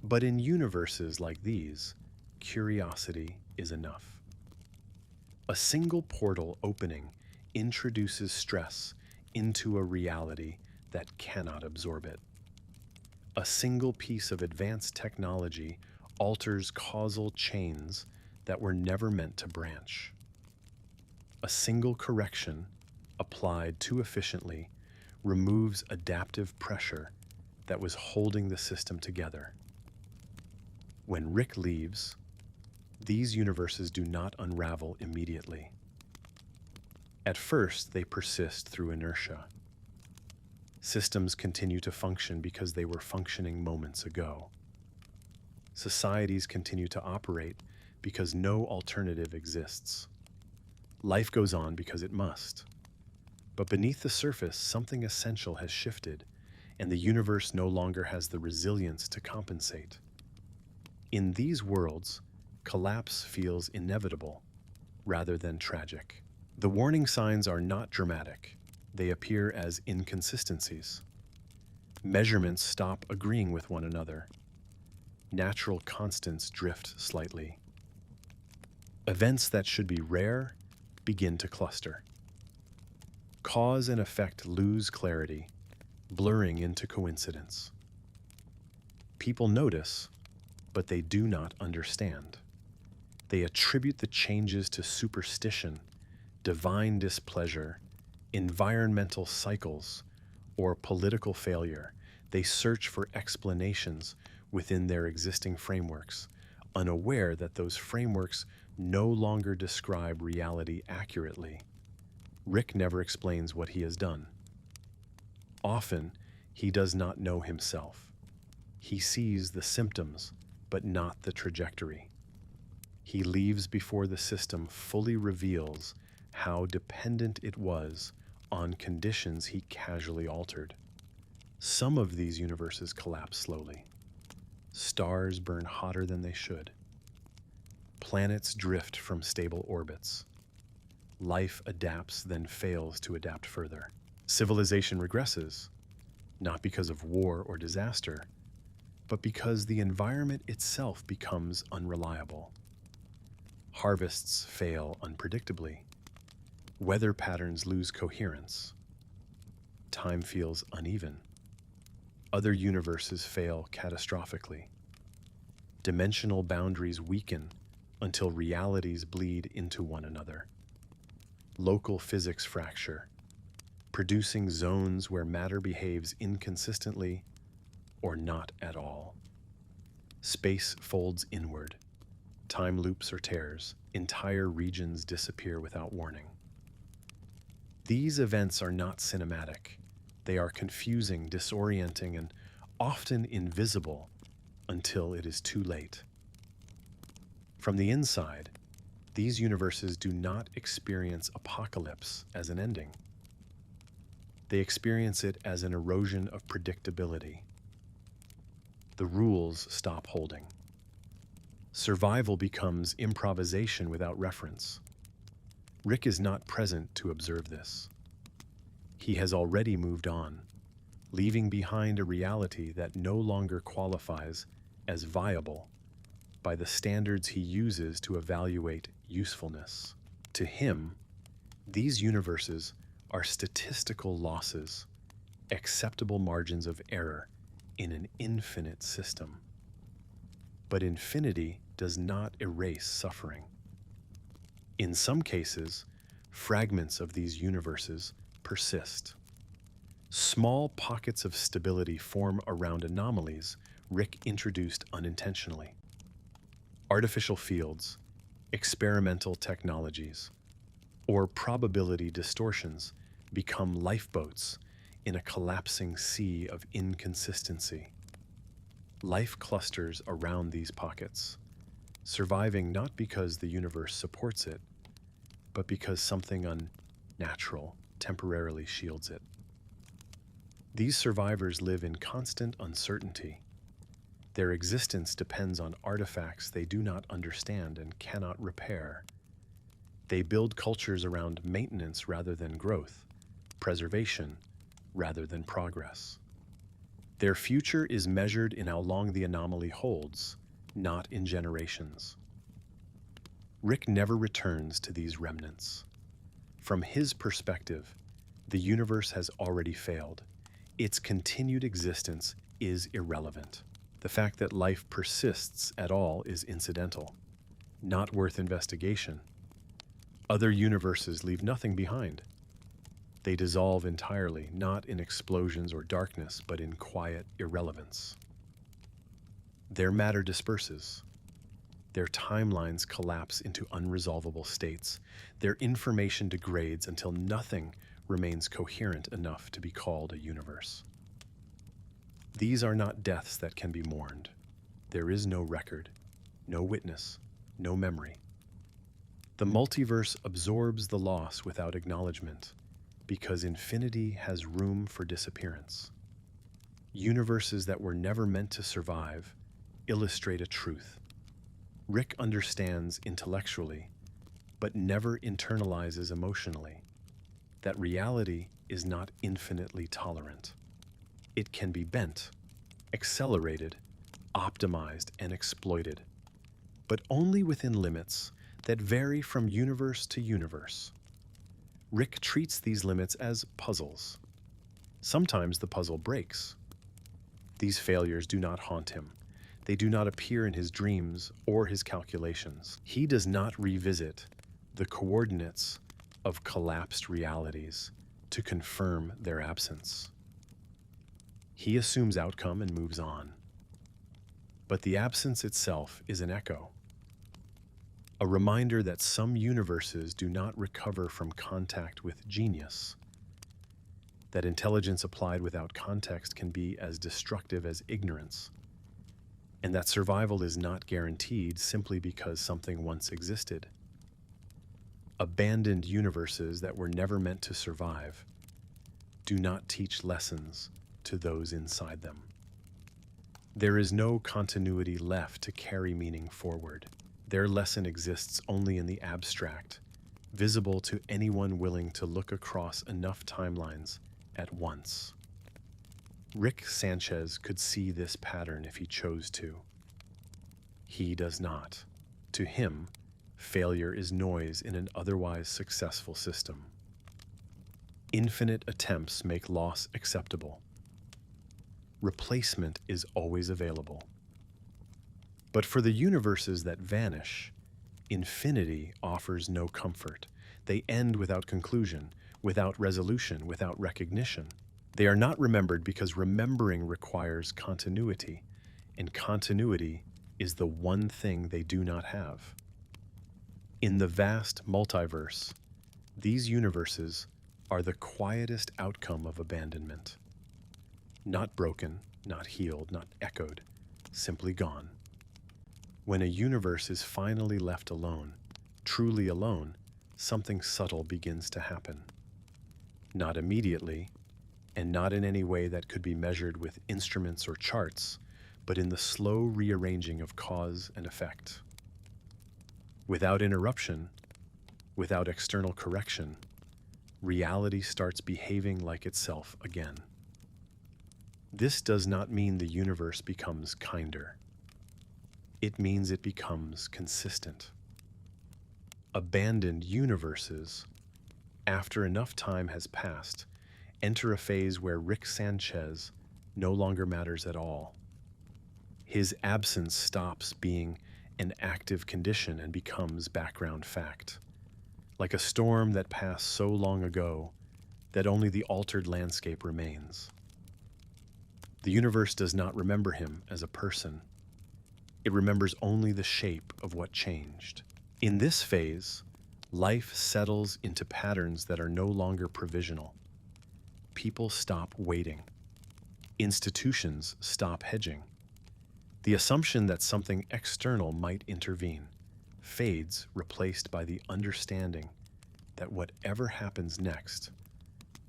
But in universes like these, curiosity is enough. A single portal opening introduces stress into a reality that cannot absorb it. A single piece of advanced technology alters causal chains that were never meant to branch. A single correction, applied too efficiently, removes adaptive pressure that was holding the system together. When Rick leaves, these universes do not unravel immediately. At first, they persist through inertia. Systems continue to function because they were functioning moments ago. Societies continue to operate because no alternative exists. Life goes on because it must. But beneath the surface, something essential has shifted, and the universe no longer has the resilience to compensate. In these worlds, collapse feels inevitable rather than tragic. The warning signs are not dramatic. They appear as inconsistencies. Measurements stop agreeing with one another. Natural constants drift slightly. Events that should be rare begin to cluster. Cause and effect lose clarity, blurring into coincidence. People notice, but they do not understand. They attribute the changes to superstition, divine displeasure, environmental cycles, or political failure. They search for explanations within their existing frameworks, unaware that those frameworks no longer describe reality accurately. Rick never explains what he has done. Often, he does not know himself. He sees the symptoms, but not the trajectory. He leaves before the system fully reveals how dependent it was on conditions he casually altered. Some of these universes collapse slowly. Stars burn hotter than they should. Planets drift from stable orbits. Life adapts, then fails to adapt further. Civilization regresses, not because of war or disaster, but because the environment itself becomes unreliable. Harvests fail unpredictably. Weather patterns lose coherence. Time feels uneven. Other universes fail catastrophically. Dimensional boundaries weaken until realities bleed into one another. Local physics fracture, producing zones where matter behaves inconsistently or not at all. Space folds inward. Time loops or tears. Entire regions disappear without warning. These events are not cinematic. They are confusing, disorienting, and often invisible until it is too late. From the inside, These universes do not experience apocalypse as an ending. They experience it as an erosion of predictability. The rules stop holding. Survival becomes improvisation without reference. Rick is not present to observe this. He has already moved on, leaving behind a reality that no longer qualifies as viable by the standards he uses to evaluate usefulness. To him, these universes are statistical losses, acceptable margins of error in an infinite system. But infinity does not erase suffering. In some cases, fragments of these universes persist. Small pockets of stability form around anomalies Rick introduced unintentionally. Artificial fields, experimental technologies, or probability distortions become lifeboats in a collapsing sea of inconsistency. Life clusters around these pockets, surviving not because the universe supports it, but because something unnatural temporarily shields it. These survivors live in constant uncertainty. Their existence depends on artifacts they do not understand and cannot repair. They build cultures around maintenance rather than growth, preservation rather than progress. Their future is measured in how long the anomaly holds, not in generations. Rick never returns to these remnants. From his perspective, the universe has already failed. Its continued existence is irrelevant. The fact that life persists at all is incidental, not worth investigation. Other universes leave nothing behind. They dissolve entirely, not in explosions or darkness, but in quiet irrelevance. Their matter disperses. Their timelines collapse into unresolvable states. Their information degrades until nothing remains coherent enough to be called a universe. These are not deaths that can be mourned. There is no record, no witness, no memory. The multiverse absorbs the loss without acknowledgement, because infinity has room for disappearance. Universes that were never meant to survive illustrate a truth. Rick understands intellectually, but never internalizes emotionally, that reality is not infinitely tolerant. It can be bent, accelerated, optimized, and exploited, but only within limits that vary from universe to universe. Rick treats these limits as puzzles. Sometimes the puzzle breaks. These failures do not haunt him. They do not appear in his dreams or his calculations. He does not revisit the coordinates of collapsed realities to confirm their absence. He assumes outcome and moves on. But the absence itself is an echo, a reminder that some universes do not recover from contact with genius, that intelligence applied without context can be as destructive as ignorance, and that survival is not guaranteed simply because something once existed. Abandoned universes that were never meant to survive do not teach lessons to those inside them. There is no continuity left to carry meaning forward. Their lesson exists only in the abstract, visible to anyone willing to look across enough timelines at once. Rick Sanchez could see this pattern if he chose to. He does not. To him, failure is noise in an otherwise successful system. Infinite attempts make loss acceptable. Replacement is always available. But for the universes that vanish, infinity offers no comfort. They end without conclusion, without resolution, without recognition. They are not remembered because remembering requires continuity, and continuity is the one thing they do not have. In the vast multiverse, these universes are the quietest outcome of abandonment. Not broken, not healed, not echoed, simply gone. When a universe is finally left alone, truly alone, something subtle begins to happen. Not immediately, and not in any way that could be measured with instruments or charts, but in the slow rearranging of cause and effect. Without interruption, without external correction, reality starts behaving like itself again. This does not mean the universe becomes kinder. It means it becomes consistent. Abandoned universes, after enough time has passed, enter a phase where Rick Sanchez no longer matters at all. His absence stops being an active condition and becomes background fact, like a storm that passed so long ago that only the altered landscape remains. The universe does not remember him as a person. It remembers only the shape of what changed. In this phase, life settles into patterns that are no longer provisional. People stop waiting. Institutions stop hedging. The assumption that something external might intervene fades, replaced by the understanding that whatever happens next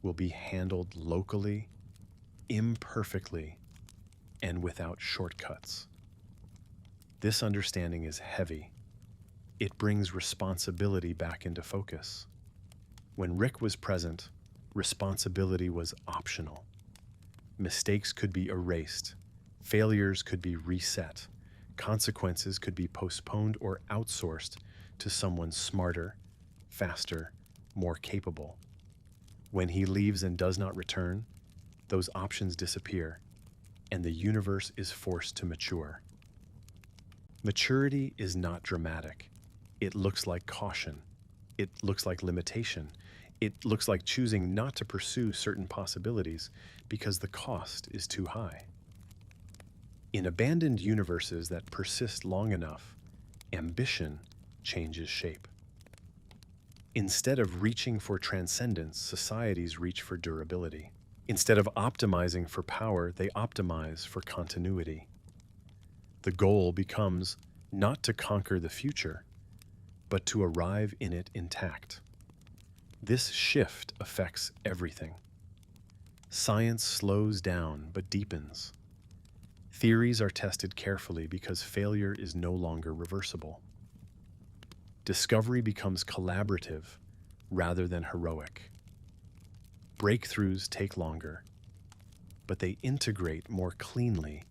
will be handled locally, imperfectly, and without shortcuts. This understanding is heavy. It brings responsibility back into focus. When Rick was present, responsibility was optional. Mistakes could be erased, failures could be reset, consequences could be postponed or outsourced to someone smarter, faster, more capable. When he leaves and does not return, those options disappear, and the universe is forced to mature. Maturity is not dramatic. It looks like caution. It looks like limitation. It looks like choosing not to pursue certain possibilities because the cost is too high. In abandoned universes that persist long enough, ambition changes shape. Instead of reaching for transcendence, societies reach for durability. Instead of optimizing for power, they optimize for continuity. The goal becomes not to conquer the future, but to arrive in it intact. This shift affects everything. Science slows down but deepens. Theories are tested carefully because failure is no longer reversible. Discovery becomes collaborative rather than heroic. Breakthroughs take longer, but they integrate more cleanly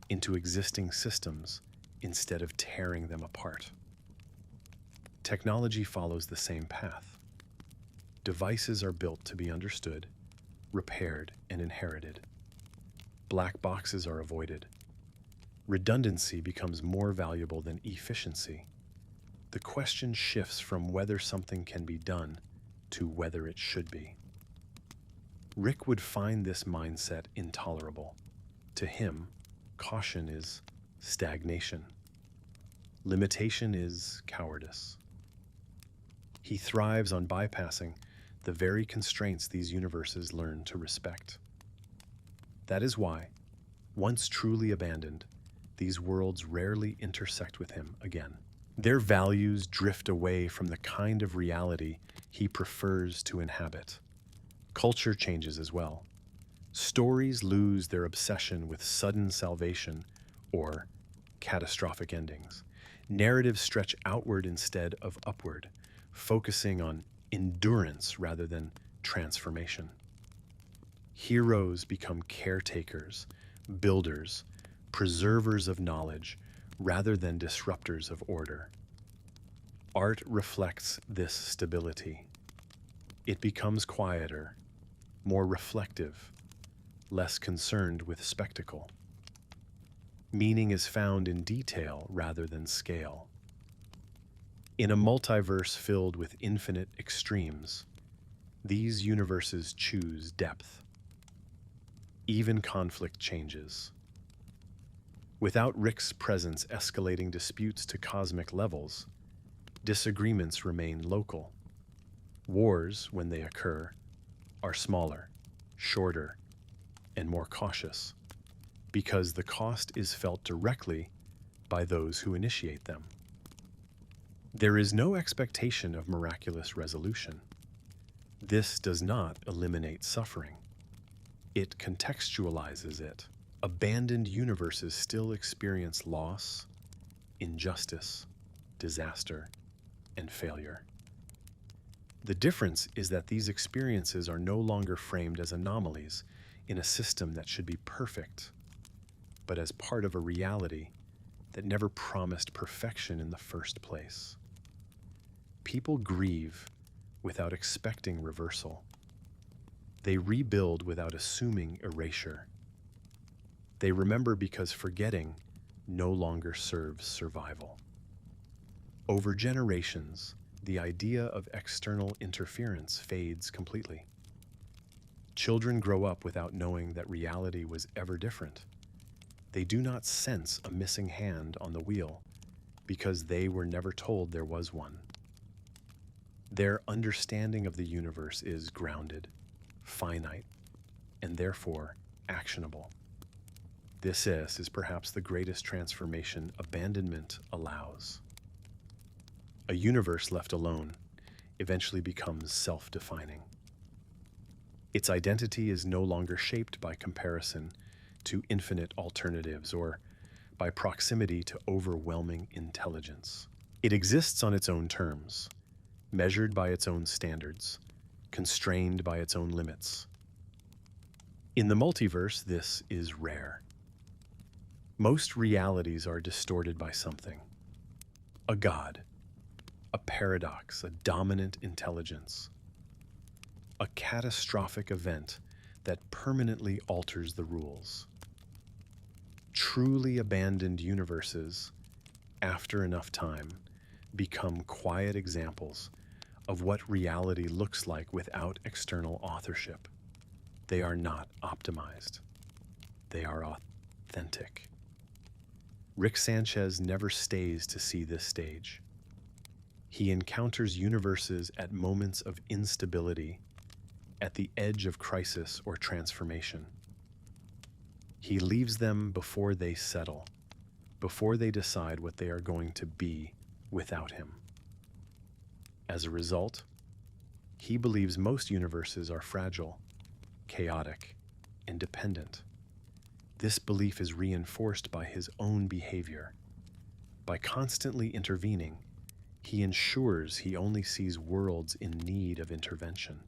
into existing systems instead of tearing them apart. Technology follows the same path. Devices are built to be understood, repaired, and inherited. Black boxes are avoided. Redundancy becomes more valuable than efficiency. The question shifts from whether something can be done to whether it should be. Rick would find this mindset intolerable. To him, caution is stagnation. Limitation is cowardice. He thrives on bypassing the very constraints these universes learn to respect. That is why, once truly abandoned, these worlds rarely intersect with him again. Their values drift away from the kind of reality he prefers to inhabit. Culture changes as well. Stories lose their obsession with sudden salvation or catastrophic endings. Narratives stretch outward instead of upward, focusing on endurance rather than transformation. Heroes become caretakers, builders, preservers of knowledge, rather than disruptors of order. Art reflects this stability. It becomes quieter, more reflective, less concerned with spectacle. Meaning is found in detail rather than scale. In a multiverse filled with infinite extremes, these universes choose depth. Even conflict changes. Without Rick's presence escalating disputes to cosmic levels, disagreements remain local. Wars, when they occur, are smaller, shorter, and more cautious, because the cost is felt directly by those who initiate them. There is no expectation of miraculous resolution. This does not eliminate suffering. It contextualizes it. Abandoned universes still experience loss, injustice, disaster, and failure. The difference is that these experiences are no longer framed as anomalies in a system that should be perfect, but as part of a reality that never promised perfection in the first place. People grieve without expecting reversal. They rebuild without assuming erasure. They remember because forgetting no longer serves survival. Over generations, the idea of external interference fades completely. Children grow up without knowing that reality was ever different. They do not sense a missing hand on the wheel because they were never told there was one. Their understanding of the universe is grounded, finite, and therefore actionable. This is perhaps the greatest transformation abandonment allows. A universe left alone eventually becomes self-defining. Its identity is no longer shaped by comparison to infinite alternatives or by proximity to overwhelming intelligence. It exists on its own terms, measured by its own standards, constrained by its own limits. In the multiverse, this is rare. Most realities are distorted by something. A god, a paradox, a dominant intelligence, a catastrophic event that permanently alters the rules. Truly abandoned universes, after enough time, become quiet examples of what reality looks like without external authorship. They are not optimized. They are authentic. Rick Sanchez never stays to see this stage. He encounters universes at moments of instability, at the edge of crisis or transformation. He leaves them before they settle, before they decide what they are going to be without him. As a result, he believes most universes are fragile, chaotic, and dependent. This belief is reinforced by his own behavior. By constantly intervening, he ensures he only sees worlds in need of intervention.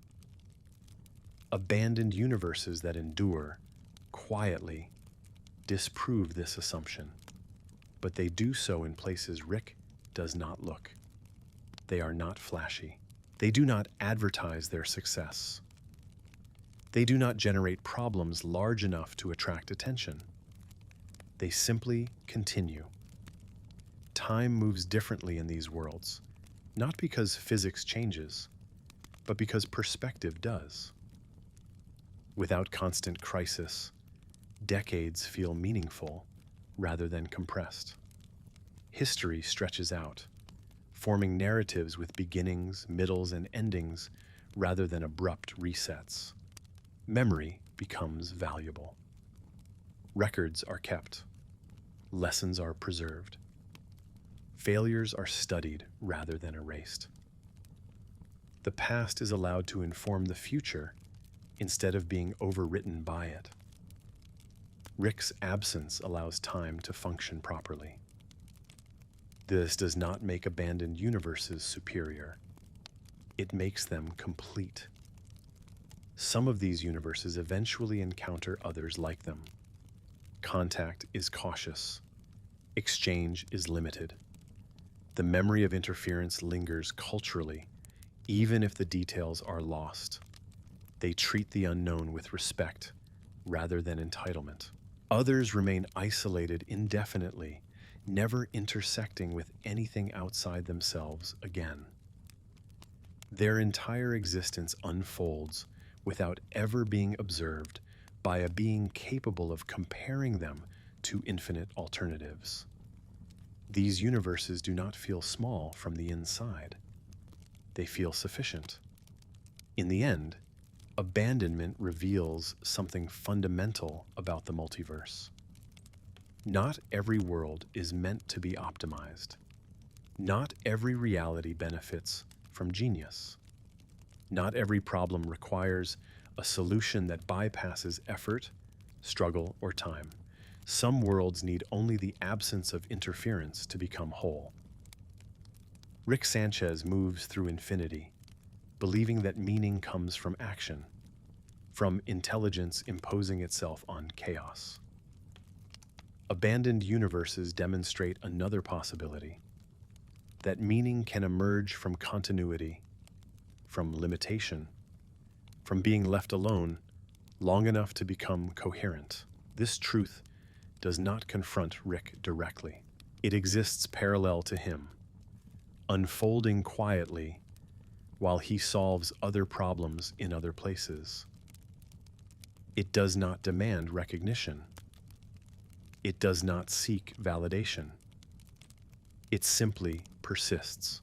Abandoned universes that endure quietly disprove this assumption, but they do so in places Rick does not look. They are not flashy. They do not advertise their success. They do not generate problems large enough to attract attention. They simply continue. Time moves differently in these worlds, not because physics changes, but because perspective does. Without constant crisis, decades feel meaningful rather than compressed. History stretches out, forming narratives with beginnings, middles, and endings rather than abrupt resets. Memory becomes valuable. Records are kept. Lessons are preserved. Failures are studied rather than erased. The past is allowed to inform the future instead of being overwritten by it. Rick's absence allows time to function properly. This does not make abandoned universes superior. It makes them complete. Some of these universes eventually encounter others like them. Contact is cautious. Exchange is limited. The memory of interference lingers culturally, even if the details are lost. They treat the unknown with respect rather than entitlement. Others remain isolated indefinitely, never intersecting with anything outside themselves again. Their entire existence unfolds without ever being observed by a being capable of comparing them to infinite alternatives. These universes do not feel small from the inside. They feel sufficient. In the end, abandonment reveals something fundamental about the multiverse. Not every world is meant to be optimized. Not every reality benefits from genius. Not every problem requires a solution that bypasses effort, struggle, or time. Some worlds need only the absence of interference to become whole. Rick Sanchez moves through infinity, believing that meaning comes from action, from intelligence imposing itself on chaos. Abandoned universes demonstrate another possibility, that meaning can emerge from continuity, from limitation, from being left alone long enough to become coherent. This truth does not confront Rick directly. It exists parallel to him, unfolding quietly while he solves other problems in other places. It does not demand recognition. It does not seek validation. It simply persists.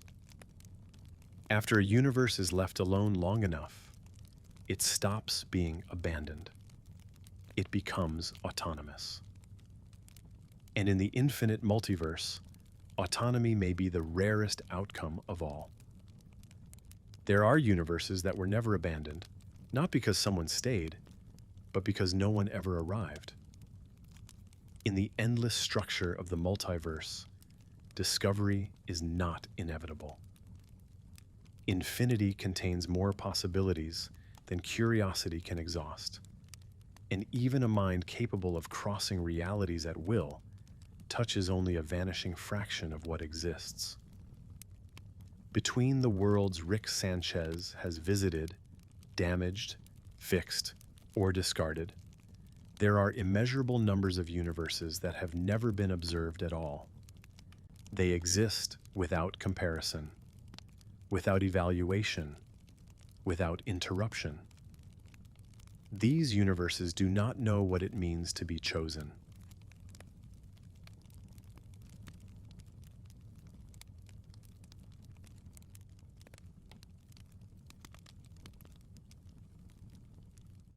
After a universe is left alone long enough, it stops being abandoned. It becomes autonomous. And in the infinite multiverse, autonomy may be the rarest outcome of all. There are universes that were never abandoned, not because someone stayed, but because no one ever arrived. In the endless structure of the multiverse, discovery is not inevitable. Infinity contains more possibilities than curiosity can exhaust, and even a mind capable of crossing realities at will touches only a vanishing fraction of what exists. Between the worlds Rick Sanchez has visited, damaged, fixed, or discarded, there are immeasurable numbers of universes that have never been observed at all. They exist without comparison, without evaluation, without interruption. These universes do not know what it means to be chosen.